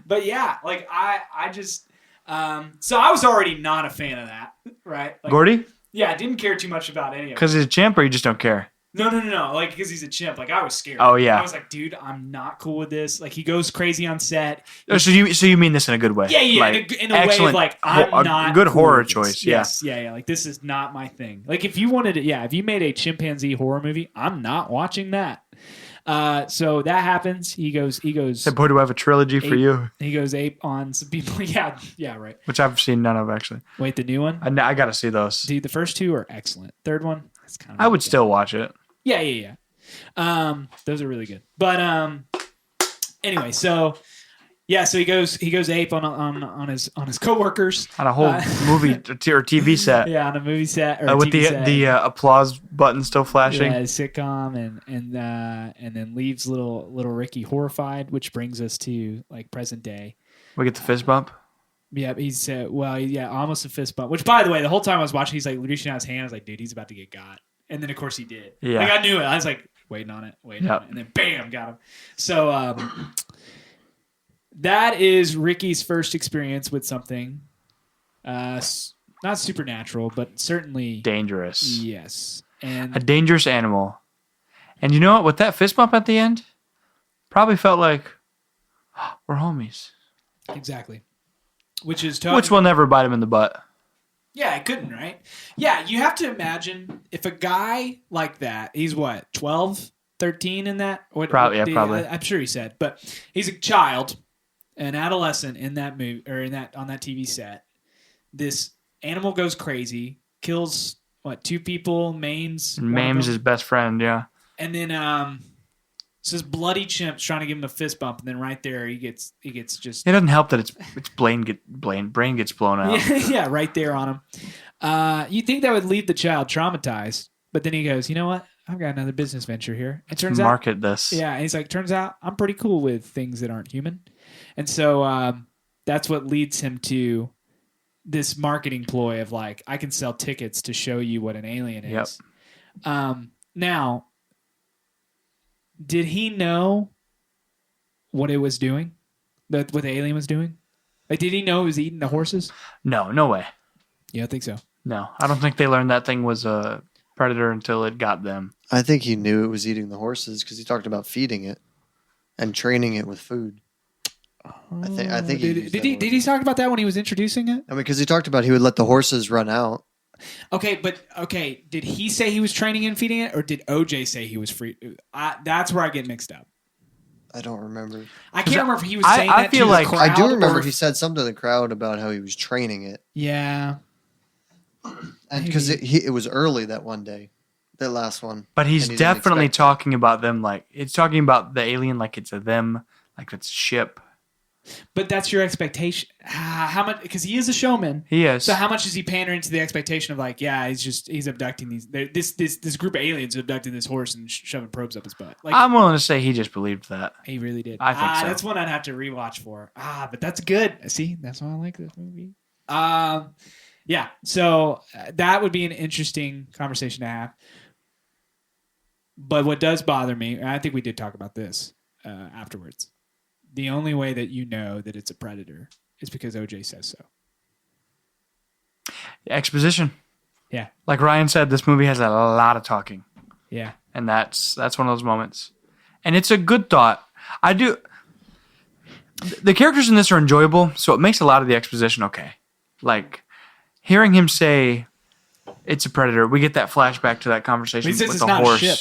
But yeah, like I just so I was already not a fan of that, right? Like, Gordy? Yeah, I didn't care too much about any of it. Because he's a chimp, or you just don't care? No. Like, because he's a chimp. Like, I was scared. Oh, yeah. I was like, dude, I'm not cool with this. Like, he goes crazy on set. Oh, so you mean this in a good way? Yeah. Like, in a way of like, I'm not good cool horror with this. choice. Yes, yeah. Like, this is not my thing. Like, if you wanted to, if you made a chimpanzee horror movie, I'm not watching that. So that happens. He goes. Said, boy, do I have a trilogy for you? He goes ape on some people. Yeah, right. Which I've seen none of, actually. Wait, the new one? I got to see those. Dude, the first two are excellent. Third one, that's kind of. I would still watch it. Yeah. Those are really good. But anyway, so he goes ape on his coworkers On a whole movie or TV set. Yeah, on a movie set or With TV set. the applause button still flashing. Yeah, a sitcom and then leaves little Ricky horrified, which brings us to like present day. We get the fist bump. Yeah, he's almost a fist bump. Which, by the way, the whole time I was watching, he's like reaching out his hand. I was like, dude, he's about to get got. And then of course he did. Yeah, like I knew it. I was like waiting on it, and then bam, got him. So that is Ricky's first experience with something, not supernatural, but certainly dangerous. Yes, and a dangerous animal. And you know what? With that fist bump at the end, probably felt like we're homies. Exactly. Which will never bite him in the butt. Yeah, it couldn't, right? Yeah, you have to imagine if a guy like that, he's what, 12, 13 in that? Probably. I'm sure he said, but he's a child, an adolescent in that movie or on that TV set. This animal goes crazy, kills two people, maims his best friend, yeah. And then so this bloody chimp's trying to give him a fist bump, and then right there he gets just. It doesn't help that its brain gets blown out. Yeah, right there on him. You'd think that would leave the child traumatized, but then he goes, "You know what? I've got another business venture here." It turns market this. Yeah, and he's like, "Turns out I'm pretty cool with things that aren't human," and so that's what leads him to this marketing ploy of like, I can sell tickets to show you what an alien is. Now. Did he know what it was doing? What the alien was doing? Like, did he know it was eating the horses? No way. Yeah, I think so. No, I don't think they learned that thing was a predator until it got them. I think he knew it was eating the horses because he talked about feeding it and training it with food. I think did he talk about that when he was introducing it? I mean, because he talked about he would let the horses run out. Okay, did he say he was training and feeding it, or did OJ say he was free? That's where I get mixed up. I don't remember. I can't remember if he was saying that to the crowd. I do remember he said something to the crowd about how he was training it. Yeah. And because it was early that one day, that last one. But he's definitely talking about them like, it's talking about the alien like it's a them, like it's a ship. But that's your expectation. How much? Because he is a showman. He is. So how much is he pandering to the expectation of like, yeah, he's abducting this group of aliens abducting this horse and shoving probes up his butt. Like, I'm willing to say he just believed that. He really did. I think so. That's one I'd have to rewatch for. But that's good. See, that's why I like this movie. Yeah. So that would be an interesting conversation to have. But what does bother me, and I think we did talk about this afterwards. The only way that you know that it's a predator is because OJ says so. Exposition. Yeah. Like Ryan said, this movie has a lot of talking. Yeah. And that's one of those moments. And it's a good thought. The characters in this are enjoyable, so it makes a lot of the exposition okay. Like, hearing him say it's a predator, we get that flashback to that conversation with the horse. A ship.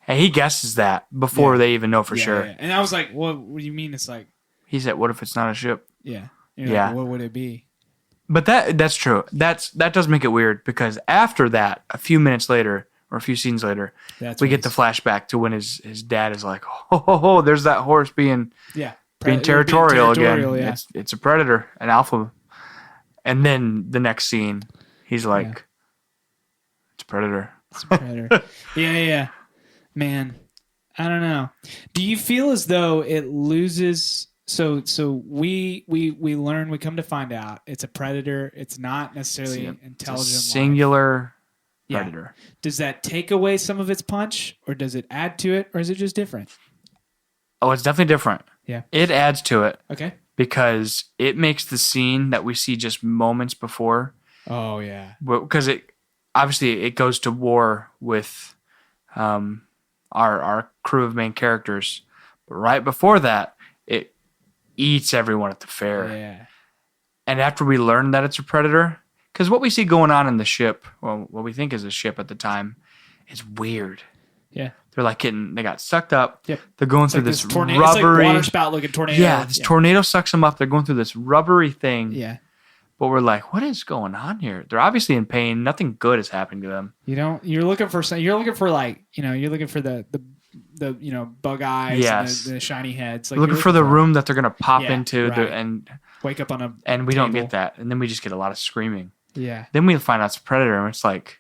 And he guesses that before they even know for sure. Yeah. And I was like, what do you mean it's like... He said, what if it's not a ship? Yeah. Like, what would it be? But that's true. That does make it weird because after that, a few minutes later, or a few scenes later, we get the flashback to when his dad is like, oh, there's that horse being territorial again. Yeah. It's a predator, an alpha. And then the next scene, he's like, it's a predator. It's a predator. Yeah. Man, I don't know. Do you feel as though it loses? So we learn. We come to find out it's a predator. It's not necessarily intelligent. Singular predator. Yeah. Does that take away some of its punch, or does it add to it, or is it just different? Oh, it's definitely different. Yeah, it adds to it. Okay, because it makes the scene that we see just moments before. Oh yeah, because it obviously it goes to war with our crew of main characters. But right before that, it eats everyone at the fair. Yeah. And after we learn that it's a predator, because what we see going on in the ship, well, what we think is a ship at the time, is weird. Yeah. They're like they got sucked up. Yep. They're going It's through like this tornado. rubbery. It's like water spout looking tornado. Yeah, this tornado sucks them up. They're going through this rubbery thing. Yeah. But we're like, what is going on here? They're obviously in pain. Nothing good is happening to them. You're looking for like, you're looking for the bug eyes Yes. and the shiny heads. Like Looking you're for the room that they're going to pop Yeah, into right. and wake up on a we don't table. get that. And then we just get a lot of screaming. Yeah. Then we find out it's a predator and it's like,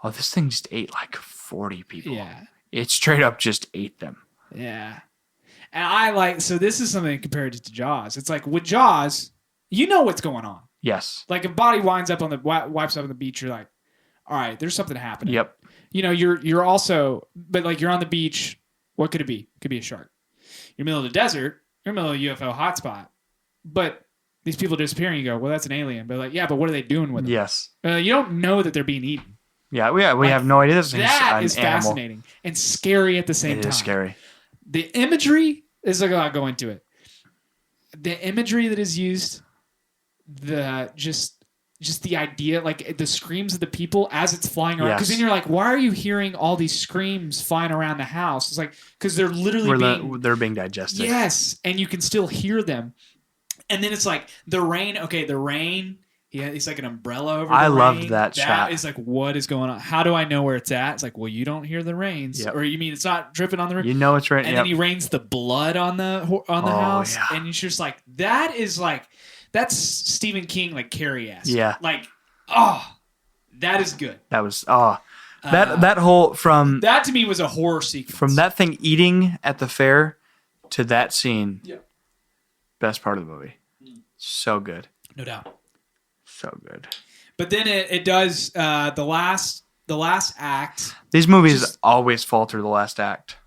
oh, this thing just ate like 40 people. Yeah. It straight up just ate them. Yeah. And so this is something compared to Jaws. It's like with Jaws, you know what's going on. Yes. Like if body wipes up on the beach, you're like, all right, there's something happening. Yep. You're also, but like you're on the beach. What could it be? It could be a shark. You're in the middle of the desert. You're in the middle of a UFO hotspot. But these people disappearing. You go, well, that's an alien. But like, yeah, but what are they doing with them? Yes. You don't know that they're being eaten. Yeah, we have no idea. This thing's That an is animal. fascinating and scary at the same It time. is scary. The imagery is like, I'll go into it. The imagery that is used, just the idea, like the screams of the people as it's flying around. Because Yes. then you're like, why are you hearing all these screams flying around the house? It's like, because they're literally They're being digested. yes, and you can still hear them. And then it's like the rain. Okay, the rain. Yeah, it's like an umbrella over. I the loved rain. that shot. Is like, what is going on? How do I know where it's at? It's like, well, you don't hear the rains, Yep. or you mean it's not dripping on the roof? You know it's right. And then he rains the blood on the house, yeah. and you're just like, that's Stephen King, like Carrie-esque. Yeah. Like, that is good. That was that whole from That to me was a horror sequence. from that thing eating at the fair to that scene. Yeah. Best part of the movie. So good. No doubt. So good. But then it does the last act. These movies always falter the last act.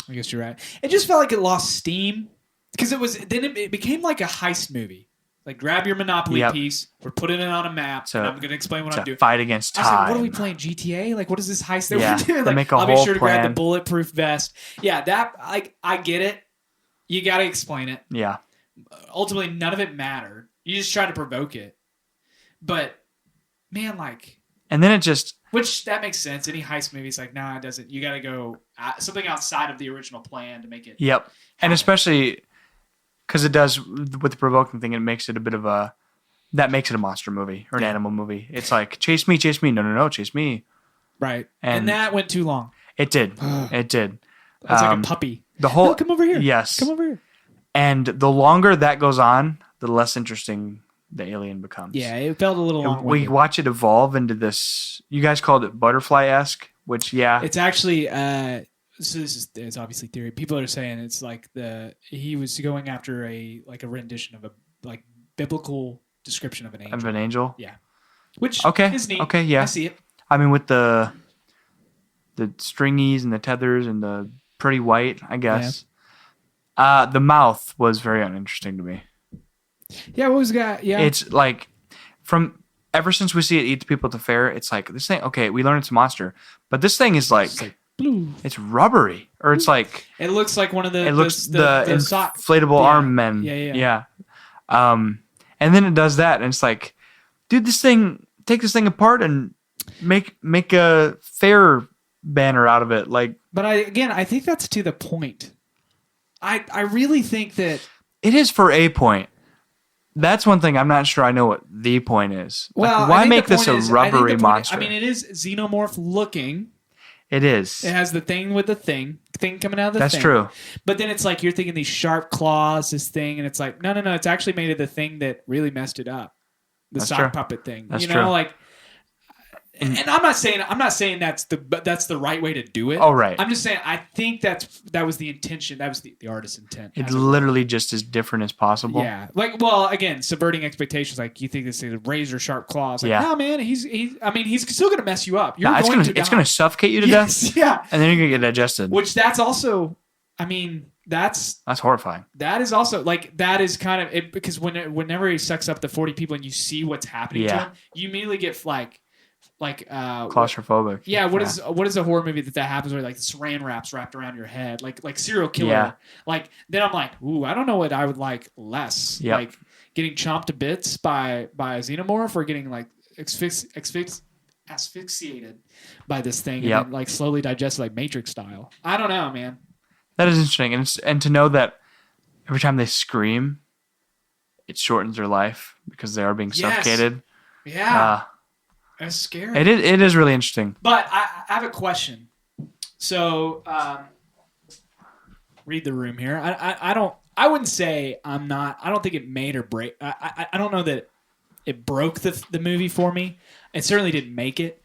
I guess you're right. It just felt like it lost steam because it became like a heist movie. Like grab your Monopoly Yep. piece, we're putting it on a map, So- and I'm going to explain what It's I'm a doing. fight against I was like, time. what are we playing? GTA? Like, what is this heist that Yeah, we're doing? they Like, make a I'll be whole sure to grab the plan. bulletproof vest. Yeah, that I get it. You got to explain it. Yeah. Ultimately, none of it mattered. You just try to provoke it. But man, like, And then it just which that makes sense. Any heist movie is like, nah, it doesn't. You got to go something outside of the original plan to make it. Yep. And especially because it does with the provoking thing, it makes it a bit of that makes it a monster movie or an animal movie. It's like chase me. No, chase me. Right. And- And that went too long. It did. It did. It's like a puppy. The whole No, come over here. Yes. Come over here. And the longer that goes on, the less interesting the alien becomes. Yeah, it felt a little long. We watch it evolve into this. You guys called it butterfly-esque, which It's actually so it's obviously theory. People are saying it's like he was going after a rendition of a like biblical description of an angel. of an angel. Yeah. Which Okay. is neat. Okay. Yeah. I see it. I mean, with the stringies and the tethers and the pretty white, I guess. The mouth was very uninteresting to me. Yeah, what was that? Yeah. It's like from ever since we see it eat the people at the fair, it's like this thing. Okay, we learn it's a monster, but this thing is like blue. it's rubbery, or it's like It looks like one of the it looks the sock. inflatable Yeah. arm men. Yeah. And then it does that, and it's like, dude, take this thing apart and make a fair banner out of it. Like, But I think that's to the point. I really think that it is for a point. That's one thing I'm not sure I know what the point is. Like, well, why I think make the this a point is- rubbery monster? I mean, it is xenomorph looking. It is. It has the thing with the thing coming out of the That's thing. true. But then it's like you're thinking these sharp claws, this thing, and it's like no, it's actually made of the thing that really messed it up, the That's sock true. puppet thing. That's you know, true. like. And I'm not saying that's the right way to do it. Oh, right. I'm just saying I think that was the intention. That was the artist's intent. It's as it were. literally just as different as possible. Yeah. Like, well, again, subverting expectations. Like, you think this is razor sharp claws. Like, Yeah. no, man, he's still going to mess you up. You're Nah, going it's die. gonna suffocate you to Yes, death, yeah. and then you're gonna get digested. Which that's also, I mean, That's horrifying. that is also, like, that is kind of, it because whenever he sucks up the 40 people and you see what's happening to Yeah. him, you immediately get, like, like Claustrophobic. Yeah, what is a horror movie that happens where like saran wrap's wrapped around your head, like serial killer? Yeah. Like then I'm like, ooh, I don't know what I would like less, Yep. like getting chomped to bits by a xenomorph or getting like asphyxiated by this thing Yep. and then like slowly digested like Matrix style. I don't know, man. That is interesting, and to know that every time they scream, it shortens their life because they are being suffocated. Yeah, that's scary. It is really interesting. But I have a question. So, read the room here. I wouldn't say I'm not. I don't think it made or break. I don't know that it broke the movie for me. It certainly didn't make it.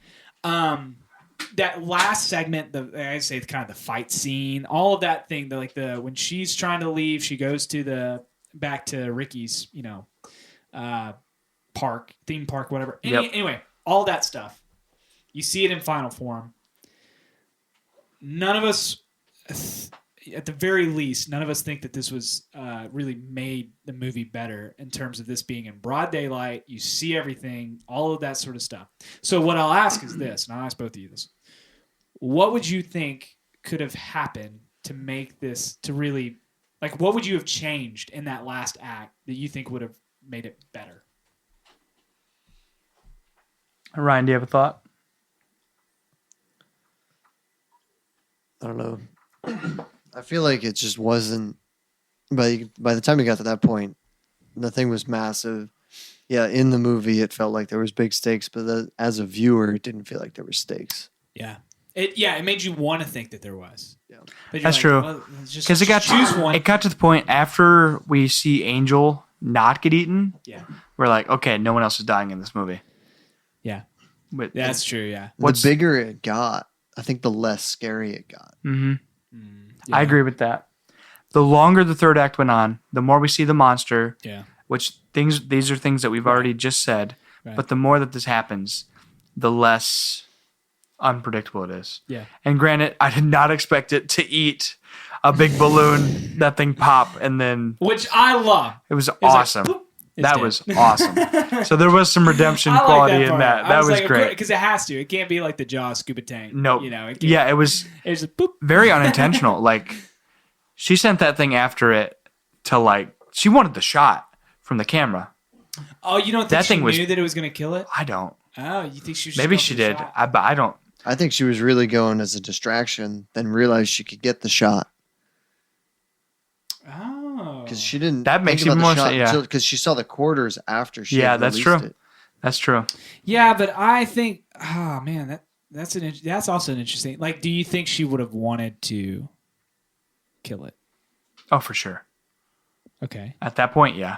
That last segment, I say kind of the fight scene, all of that thing. When she's trying to leave, she goes to back to Ricky's, theme park, whatever. Anyway, all that stuff. You see it in final form. None of us, at the very least, none of us think that this was really made the movie better in terms of this being in broad daylight. You see everything, all of that sort of stuff. So what I'll ask is this, and I'll ask both of you this. What would you think could have happened to make this, to really, like, what would you have changed in that last act that you think would have made it better? Ryan, do you have a thought? I don't know. I feel like it just wasn't. By the time you got to that point, the thing was massive. Yeah, in the movie, it felt like there was big stakes, but as a viewer, it didn't feel like there were stakes. Yeah. It made you want to think that there was. Yeah. That's true. Well, Because it got to the point after we see Angel not get eaten. Yeah. We're like, okay, no one else is dying in this movie. Yeah. But That's true, yeah. The bigger it got, I think the less scary it got. Mm-hmm. Yeah. I agree with that. The longer the third act went on, the more we see the monster. Yeah. These are things that we've already just said. Right. But the more that this happens, the less unpredictable it is. Yeah. And granted, I did not expect it to eat a big balloon, that thing pop, and then Which I love. it was like, awesome. boop, it's That dead. was awesome. So there was some redemption I like quality in part. that. I That was like, great. Because it has to. It can't be like the Jaws scuba tank. Nope. It can't. Yeah, it was It's just boop. very unintentional. Like, she sent that thing after it to she wanted the shot from the camera. Oh, you don't think That she thing was- knew that it was going to kill it? I don't. Oh, you think she was Maybe just she going for did. the shot? I don't. I think she was really going as a distraction, then realized she could get the shot. Oh. Because she didn't That makes think even about the more shot sense, yeah. because she saw the quarters after she Yeah, had that's released true. it. That's true. Yeah, but I think, oh man, that's also an interesting. Like, do you think she would have wanted to kill it? Oh, for sure. Okay. At that point, yeah.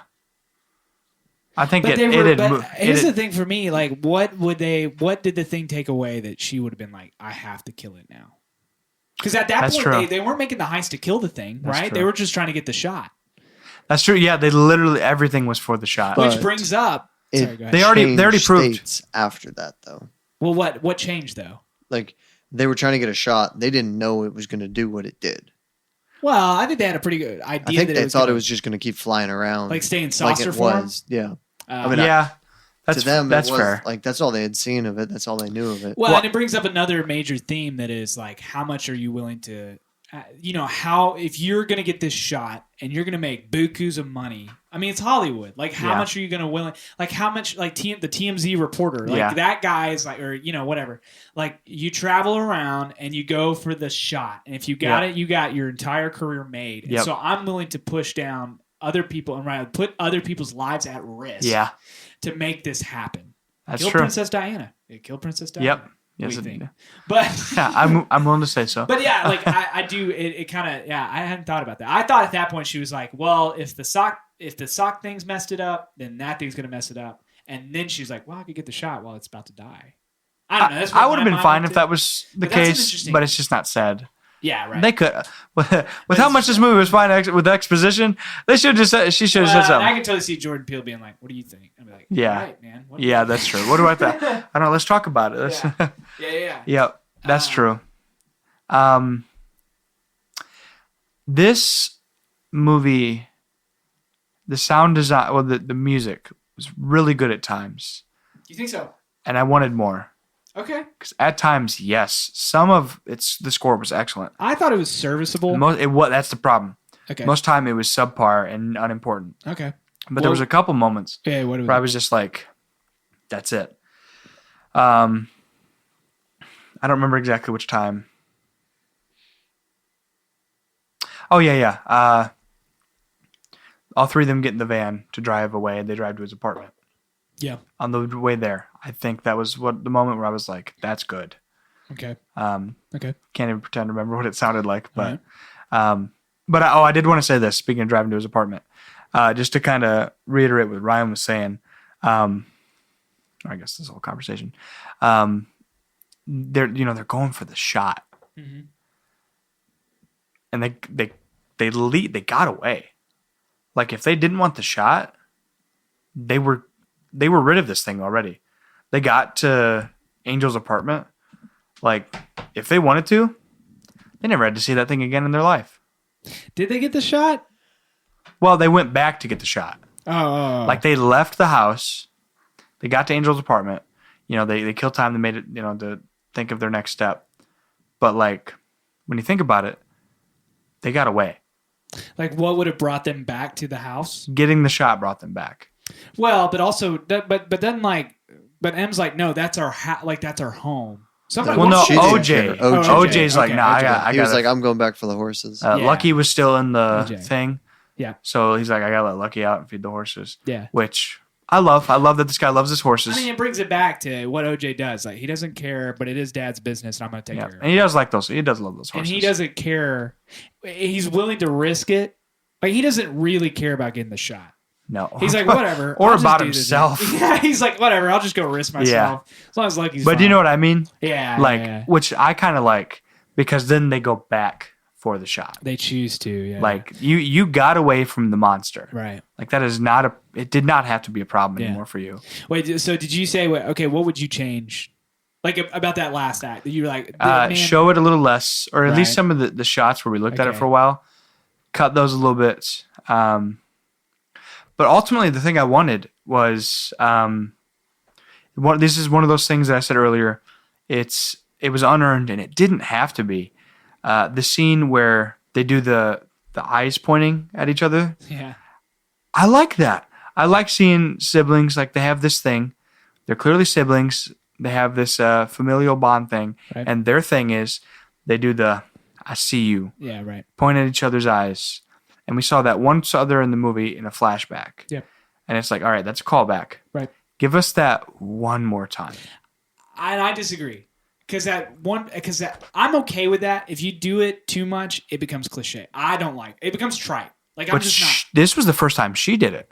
I think But here's it the thing for me, like, what did the thing take away that she would have been like, I have to kill it now? Because at that That's point, true. they weren't making the heist to kill the thing, That's right? true. They were just trying to get the shot. That's true. Yeah, they literally everything was for the shot. But- Which brings up. Sorry, go ahead. They already Changed proved. states after that, though. Well, what changed though? Like, they were trying to get a shot. They didn't know it was going to do what it did. Well, I think they had a pretty good idea. I think that they thought gonna, it was just going to keep flying around. like stay in like saucer it form. was. Yeah. I mean, Yeah, that's to them, that's it was, fair. Like, that's all they had seen of it. That's all they knew of it. Well, and it brings up another major theme that is like, how much are you willing to, how if you're going to get this shot and you're going to make bukus of money. I mean, it's Hollywood. Like, how Yeah. much are you going to willing? Like, how much? Like, the TMZ reporter, like Yeah. that guy is like, or whatever. Like, you travel around and you go for the shot, and if you got it, you got your entire career made. And Yep. so I'm willing to push down other people and put other people's lives at risk. Yeah, To make this happen. that's Kill true. Princess Diana. It killed Princess Diana. Yep. What Yes, do you it- think? But yeah, I'm willing to say so. but yeah, like I do. It kind of I hadn't thought about that. I thought at that point she was like, well, if the sock thing's messed it up, then that thing's gonna mess it up. And then she's like, well, I could get the shot while it's about to die. I don't know. That's what I would have my been mind fine went if to. that was the But that's an case, interesting- but it's just not said. Yeah, right. They could, with how much this movie was fine with exposition, they should have just said, she should have said I something. can totally see Jordan Peele being like, what do you think? I'd be like, Yeah. all right, man. What do Yeah, you that's true. What do I think? I don't know. Let's talk about it. Let's- yeah. Yep, that's true. This movie, the sound design, well, the music was really good at times, You think so? and I wanted more. Okay. Because at times, yes, some of the score was excellent. I thought it was serviceable. That's the problem. Okay. Most time it was subpar and unimportant. Okay. But there was a couple moments Yeah, what where I was just like, that's it. I don't remember exactly which time. Oh, yeah. All three of them get in the van to drive away, and they drive to his apartment. Yeah. On the way there, I think that was the moment where I was like, that's good. Okay. Okay. Can't even pretend to remember what it sounded like, but Right. I did want to say this, speaking of driving to his apartment, just to kind of reiterate what Ryan was saying, I guess this whole conversation, they're going for the shot, Mm-hmm. and they got away. Like if they didn't want the shot, they were rid of this thing already. They got to Angel's apartment. Like if they wanted to, they never had to see that thing again in their life. Did they get the shot? Well, they went back to get the shot. Oh. Like they left the house. They got to Angel's apartment. They killed time. They made it, to think of their next step. But like when you think about it, they got away. Like what would have brought them back to the house? Getting the shot brought them back. Well, but also, but then but M's like, no, that's our that's our home. Somebody Well, no, She didn't OJ. care. OJ's like, Okay, nah, OJ. I He was gotta. like, I'm going back for the horses. Yeah. Lucky was still in the OJ. thing. Yeah. So he's like, I gotta let Lucky out and feed the horses. Yeah. Which I love. I love that this guy loves his horses. I mean, it brings it back to what OJ does. Like he doesn't care, but it is Dad's business, and I'm going to take Yeah. care of And it. he does like those. He does love those And horses. he doesn't care. He's willing to risk it. Like he doesn't really care about getting the shot. No. He's like, whatever. Or I'll just about do this. himself. Yeah, he's like, whatever. I'll just go risk myself. As long as Lucky's But fine. do you know what I mean? Yeah. Like, yeah. which I kind of like because then they go back for the shot. They choose to. Yeah. Like you got away from the monster. Right. Like that is not it did not have to be a problem Yeah. anymore for you. Wait. So did you say? Okay. What would you change? Like about that last act that you were like, man, Show it a little less, or at least Right. some of the shots where we looked at it Okay. for a while. Cut those a little bit. But ultimately, the thing I wanted was this is one of those things that I said earlier. It was unearned, and it didn't have to be. The scene where they do the eyes pointing at each other. Yeah. I like that. I like seeing siblings like they have this thing. They're clearly siblings. They have this familial bond thing, Right. and their thing is they do the "I see you," Yeah. Right. point at each other's eyes. And we saw that once other in the movie in a flashback. Yep. And it's like, all right, that's a callback. Right. Give us that one more time. And I disagree. Because I'm okay with that. If you do it too much, it becomes cliche. I don't like it. It becomes trite. Like I'm But just not. this was the first time she did it.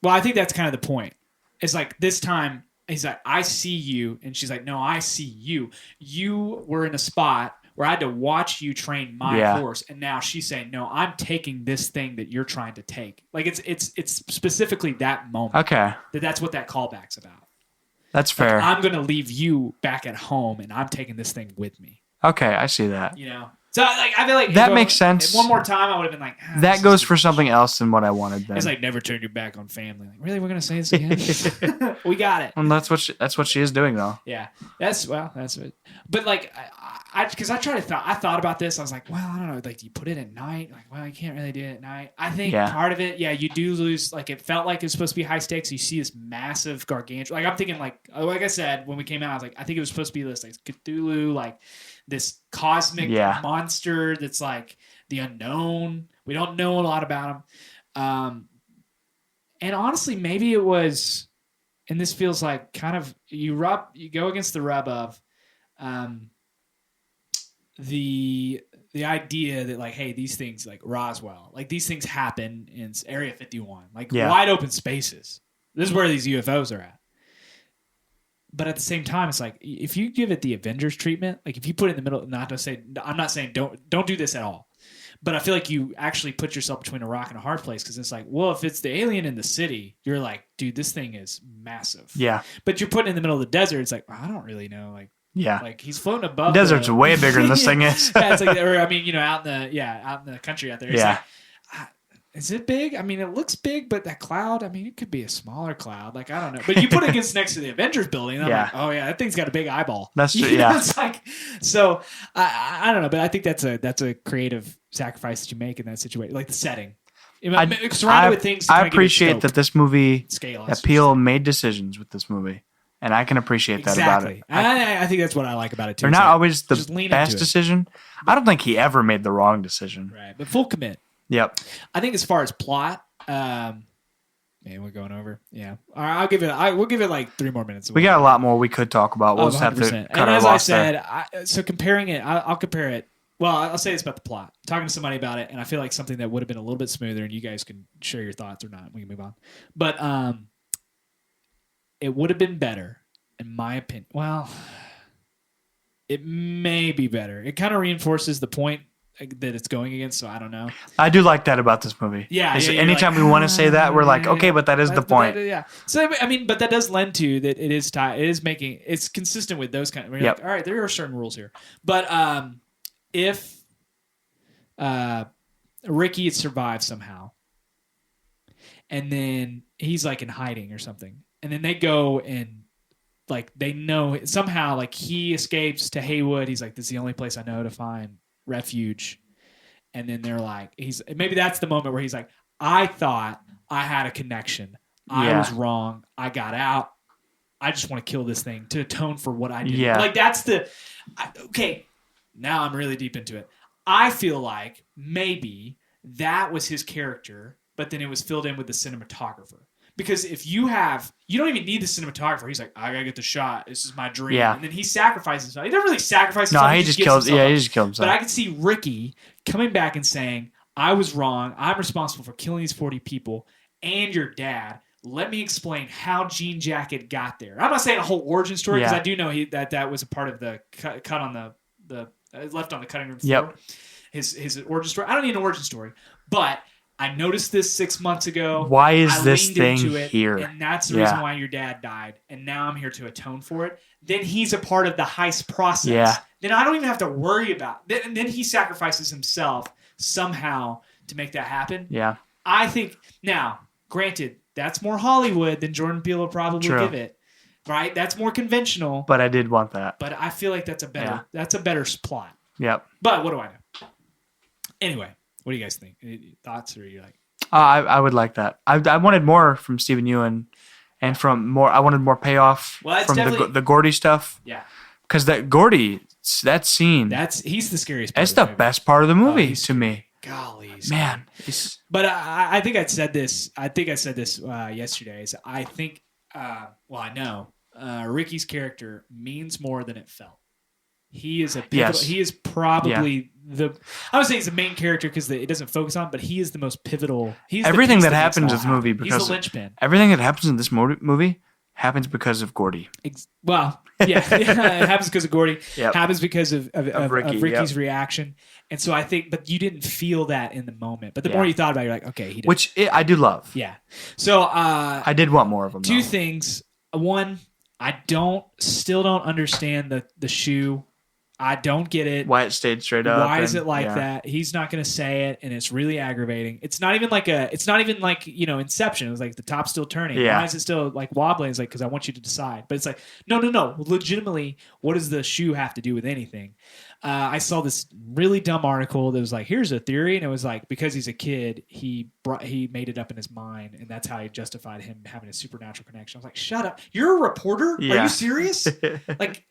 Well, I think that's kind of the point. It's like this time he's like, I see you, and she's like, no, I see you. You were in a spot where I had to watch you train my horse, and now she's saying, no, I'm taking this thing that you're trying to take. Like it's specifically that moment. Okay. That's what that callback's about. That's fair. Like, I'm gonna leave you back at home, and I'm taking this thing with me. Okay, I see that. You know. So like I feel like That if makes sense. One more time, I would have been like, That goes for something else than what I wanted then. It's like never turn your back on family. Like really, we're gonna say this again? We got it. Well, that's what she is doing though. Yeah, that's it. But like, I thought about this. I was like, well, I don't know. Like, do you put it at night? Like, well, you can't really do it at night. I think part of it, you do lose. Like, it felt like it was supposed to be high stakes. You see this massive gargantuan. Like, I'm thinking like I said when we came out, I was like, I think it was supposed to be this like Cthulhu, like this cosmic monster that's like the unknown. We don't know a lot about him. And honestly, maybe it was. And this feels like kind of you go against the rub of the idea that like, hey, these things like Roswell, like these things happen in Area 51, like wide open spaces. This is where these UFOs are at. But at the same time, it's like if you give it the Avengers treatment, like if you put it in the middle, I'm not saying don't do this at all. But I feel like you actually put yourself between a rock and a hard place because it's like, well, if it's the alien in the city, you're like, dude, this thing is massive. Yeah. But you're putting it in the middle of the desert. It's like, well, I don't really know. Like, like he's floating above. The desert's way bigger than this thing is. Yeah, it's like, or I mean, out in the country out there. It's like, Is it big? I mean, it looks big, but that cloud, I mean, it could be a smaller cloud. Like, I don't know. But you put it against next to the Avengers building, and I'm Yeah. like, oh, yeah, that thing's got a big eyeball. That's true, You know, yeah. it's like, so, I don't know. But I think that's a creative sacrifice that you make in that situation. Like the setting. Surrounded with things. To I kinda give it appreciate scope, that this movie, scale. that Peele made decisions with this movie. And I can appreciate that about it. Exactly. I think that's what I like about it, too. They're It's not like, always the just lean best into it. decision. I don't think he ever made the wrong decision. Right. But full commit. Yep. I think as far as plot, man, we're going over. Yeah, all right, we'll give it like 3 more minutes. We got a lot more we could talk about. We'll just have to 100%. cut And our as I loss said, there. so comparing it, I'll compare it. Well, I'll say this about the plot. Talking to somebody about it, and I feel like something that would have been a little bit smoother, and you guys can share your thoughts or not. We can move on, but it would have been better, in my opinion. Well, it may be better. It kind of reinforces the point that it's going against, so I don't know. I do like that about this movie. Yeah. Is you're anytime like, we want to say that, we're like, okay, but that is the point. Yeah. So I mean, but that does lend to that it is tied. It is making it's consistent with those kind of. Where you're Yep. like, all right, there are certain rules here, but if Ricky had survived somehow, and then he's like in hiding or something, and then they go and like they know somehow like he escapes to Haywood. He's like, this is the only place I know to find refuge. And then they're like, maybe that's the moment where he's like, I thought I had a connection. I Yeah. was wrong. I got out. I just want to kill this thing to atone for what I did. Yeah. Like that's okay. Now I'm really deep into it. I feel like maybe that was his character, but then it was filled in with the cinematographer. Because if you don't even need the cinematographer. He's like, I gotta get the shot. This is my dream. Yeah. And then he sacrifices himself. He doesn't really sacrifice No, himself. he just gives kills. himself Yeah, up. he just killed himself. But I could see Ricky coming back and saying, I was wrong. I'm responsible for killing these 40 people and your dad. Let me explain how Jean Jacket got there. I'm not saying a whole origin story because Yeah. I do know that was a part of the cut on the left on the cutting room floor. Yep. His origin story. I don't need an origin story, but I noticed this 6 months ago. Why is I this leaned thing into it, here? and that's the Yeah. reason why your dad died. And now I'm here to atone for it. Then he's a part of the heist process. Yeah. Then I don't even have to worry about. And then he sacrifices himself somehow to make that happen. Yeah. I think now, granted, that's more Hollywood than Jordan Peele will probably True. give it. Right? That's more conventional. But I did want that. But I feel like that's a better plot. Yep. But what do I know? Anyway, what do you guys think? Any thoughts, or are you like? I would like that. I wanted more from Stephen Ewan, and I wanted more payoff Well, that's from definitely- the Gordy stuff. Yeah, Because that Gordy, that scene, he's the scariest part. that's of the movie. best part of the movie he's to me. Golly, Man, But I think I said this. Yesterday. Is I think. I know Ricky's character means more than it felt. He is a pivotal, Yes. he is probably I would say he's the main character because it doesn't focus on, but he is the most pivotal. He's the everything piece that makes happens it in all this movie happen. He's because the linchpin. everything that happens in this movie happens because of Gordy. Well, yeah, it happens because of Gordy. Yep. Happens because of Ricky, Ricky's yep. reaction, and so I think, but you didn't feel that in the moment. But the Yeah. more you thought about it, you're like, okay, he did. Which I do love. Yeah. So I did want more of them. two though. things. One, I still don't understand the shoe. I don't get it. Why it stayed straight up. Why is and- it like yeah. that? He's not going to say it, and it's really aggravating. It's not even like Inception. It was like the top's still turning. Yeah. Why is it still like wobbling? It's like, because I want you to decide. But it's like, no. Legitimately, what does the shoe have to do with anything? I saw this really dumb article that was like, here's a theory, and it was like, because he's a kid, he made it up in his mind, and that's how he justified him having a supernatural connection. I was like, shut up! You're a reporter? Are Yeah. you serious? Like.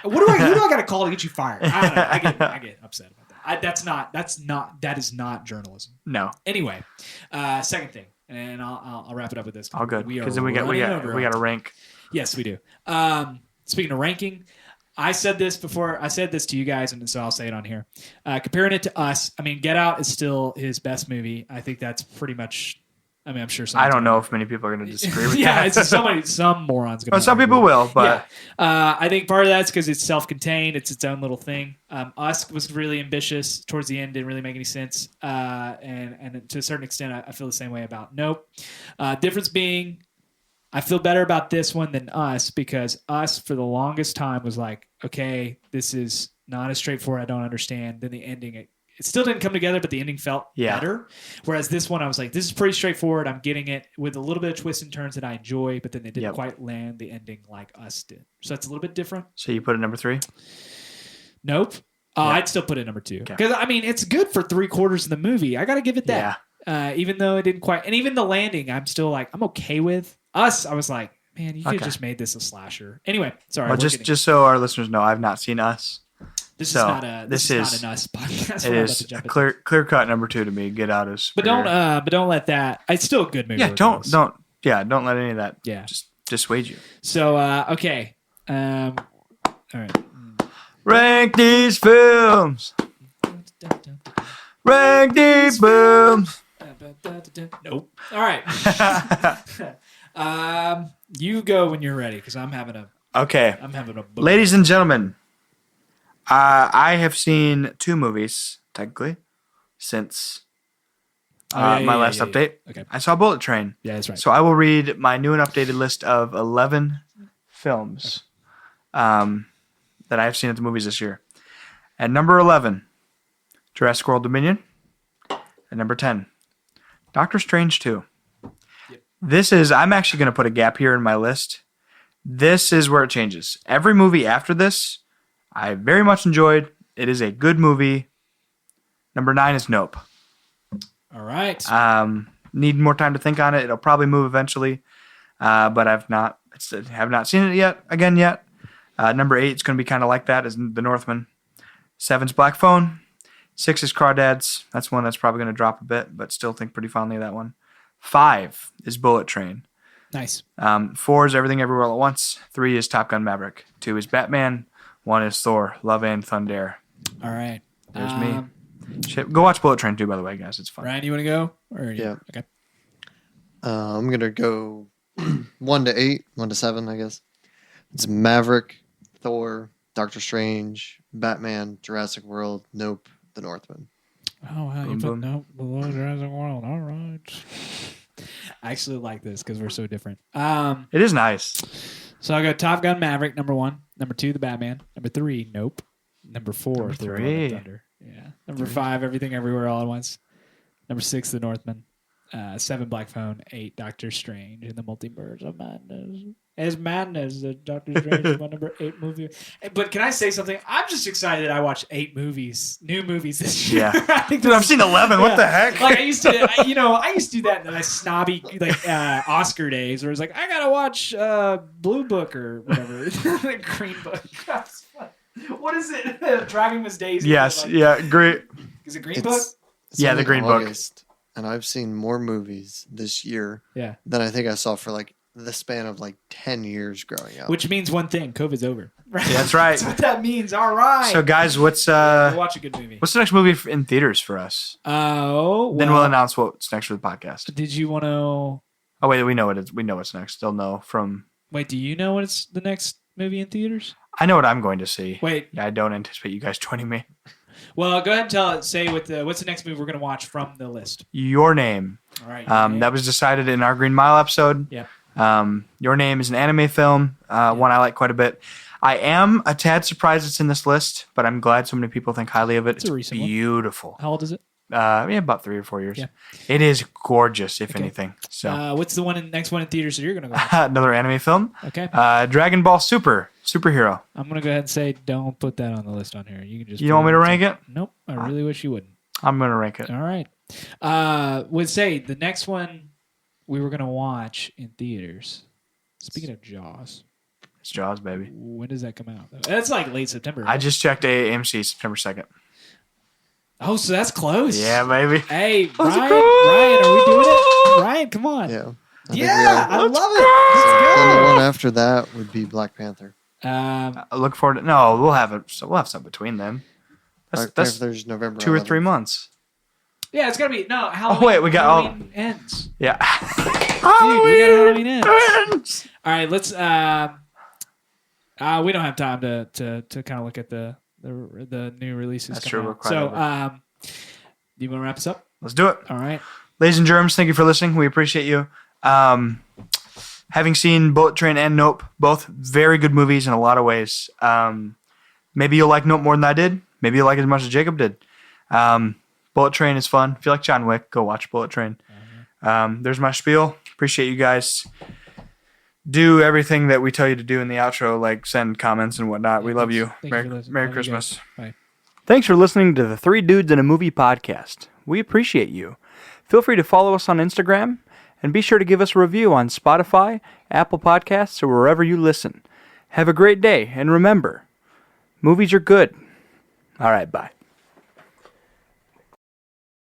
Who do I got to call to get you fired? I don't know. I get upset about that. That is not journalism. No. Anyway, second thing, and I'll wrap it up with this. All good. We are Because then we got a rank. Yes, we do. Speaking of ranking, I said this before. I said this to you guys, and so I'll say it on here. Comparing it to Us, I mean, Get Out is still his best movie. I think that's pretty much. I mean, I'm sure. I don't know if many people are going to disagree with yeah, that. it's some morons going to. Some people will, but I think part of that's because it's self-contained. It's its own little thing. Us was really ambitious towards the end. Didn't really make any sense. And to a certain extent, I feel the same way about Nope. Difference being, I feel better about this one than Us because Us for the longest time was like, okay, this is not as straightforward. I don't understand. Then the ending, it still didn't come together, but the ending felt better. Whereas this one, I was like, this is pretty straightforward. I'm getting it with a little bit of twists and turns that I enjoy, but then they didn't quite land the ending like Us did. So that's a little bit different. So you put it number 3? Nope. I'd still put it number 2 because I mean it's good for 3/4 of the movie. I got to give it that. Even though it didn't quite, and even the landing, I'm still like I'm okay with. Us, I was like, man, you could have just made this a slasher. Anyway, sorry. Well, just so our listeners know, I've not seen Us. This is not an Us podcast. It is a clear cut number 2 to me. Get Out is. But don't let that. It's still a good movie. Yeah, don't let any of that. Yeah. Just dissuade you. So okay, all right. Rank these films. Rank these films. Nope. All right. You go when you're ready because I'm having a. Okay. I'm having a. Ladies and gentlemen, I have seen 2 movies technically since my last update. Okay. I saw Bullet Train. Yeah, that's right. So I will read my new and updated list of 11 films that I have seen at the movies this year. At number 11, Jurassic World Dominion. At number 10, Doctor Strange 2. Yep. I'm actually going to put a gap here in my list. This is where it changes. Every movie after this, I very much enjoyed. It is a good movie. Number 9 is Nope. All right. Need more time to think on it. It'll probably move eventually, but have not seen it yet. Number 8 is going to be kind of like that, is The Northman. 7's Black Phone. 6 is Crawdads. That's one that's probably going to drop a bit, but still think pretty fondly of that one. 5 is Bullet Train. Nice. 4 is Everything Everywhere All at Once. 3 is Top Gun Maverick. 2 is Batman. 1 is Thor, Love and Thunder. All right. There's me. Shit. Go watch Bullet Train 2, by the way, guys. It's fun. Ryan, you want to go? Yeah. Okay. I'm going to go 1 to 8, 1 to 7, I guess. It's Maverick, Thor, Doctor Strange, Batman, Jurassic World, Nope, The Northman. Oh, wow. You put Nope below Jurassic World. All right. I actually like this because we're so different. It is nice. So I'll go Top Gun Maverick, number 1. Number 2, The Batman. Number 3, Nope. Number 4, Thor, Love and Thunder. Yeah. Number 5, Everything Everywhere All at Once. Number 6, The Northman. 7, Black Phone. 8, Doctor Strange and the Multiverse of Madness. As madness, the Doctor Strange is my number 8 movie. But can I say something? I'm just excited I watched 8 movies, new movies this year. Yeah. Dude, I've seen 11. What the heck? Like I used to do that in my snobby Oscar days where it's like, I gotta watch Blue Book or whatever. Green Book. What is it? Driving Miss Daisy. Yes. Great. Is it Green Book? It's the Green August, Book. And I've seen more movies this year than I think I saw for the span of 10 years growing up. Which means one thing: COVID's over. Right? Yeah, that's right. That's what that means. All right. So, guys, what's we'll watch a good movie. What's the next movie in theaters for us? Then we'll announce what's next for the podcast. Did you want to? Oh wait, we know what we know what's next. They'll know from. Wait, do you know what's the next movie in theaters? I know what I'm going to see. Wait, I don't anticipate you guys joining me. Well, go ahead and say what's the next movie we're going to watch from the list. Your Name. All right. That was decided in our Green Mile episode. Yeah. Your Name is an anime film, one I like quite a bit. I am a tad surprised it's in this list, but I'm glad so many people think highly of it. It's beautiful. How old is it? About 3 or 4 years. Yeah. It is gorgeous, if anything. So, what's the next one in theaters that you're going to go? Another anime film. Okay. Dragon Ball Superhero. I'm going to go ahead and say don't put that on the list on here. You can just. You want me to rank it? Nope. I really wish you wouldn't. I'm going to rank it. All right. Would say the next one we were going to watch in theaters. Speaking of Jaws. It's Jaws, baby. When does that come out? That's late September. Right? I just checked AMC September 2nd. Oh, so that's close. Yeah, baby. Hey, Ryan, are we doing it? Ryan, come on. Yeah. I love it. Then the one after that would be Black Panther. I look forward to. No, we'll have it. So we'll have some between them. That's Panther's November 2 or 3 months. Yeah, it's gotta be Halloween. Oh wait, we got Halloween ends. Yeah. Dude, we got Halloween ends. All right, let's. We don't have time to kind of look at the new releases. That's true. Out. So, do you want to wrap us up? Let's do it. All right. Ladies and germs, thank you for listening. We appreciate you. Having seen Bullet Train and Nope, both very good movies in a lot of ways. Maybe you'll like Nope more than I did. Maybe you'll like it as much as Jacob did. Bullet Train is fun. If you like John Wick, go watch Bullet Train. There's my spiel. Appreciate you guys. Do everything that we tell you to do in the outro, like send comments and whatnot. We love you. Thank you for listening. Merry Love you Christmas. guys. Bye. Thanks for listening to the Three Dudes in a Movie podcast. We appreciate you. Feel free to follow us on Instagram, and be sure to give us a review on Spotify, Apple Podcasts, or wherever you listen. Have a great day, and remember, movies are good. All right, bye.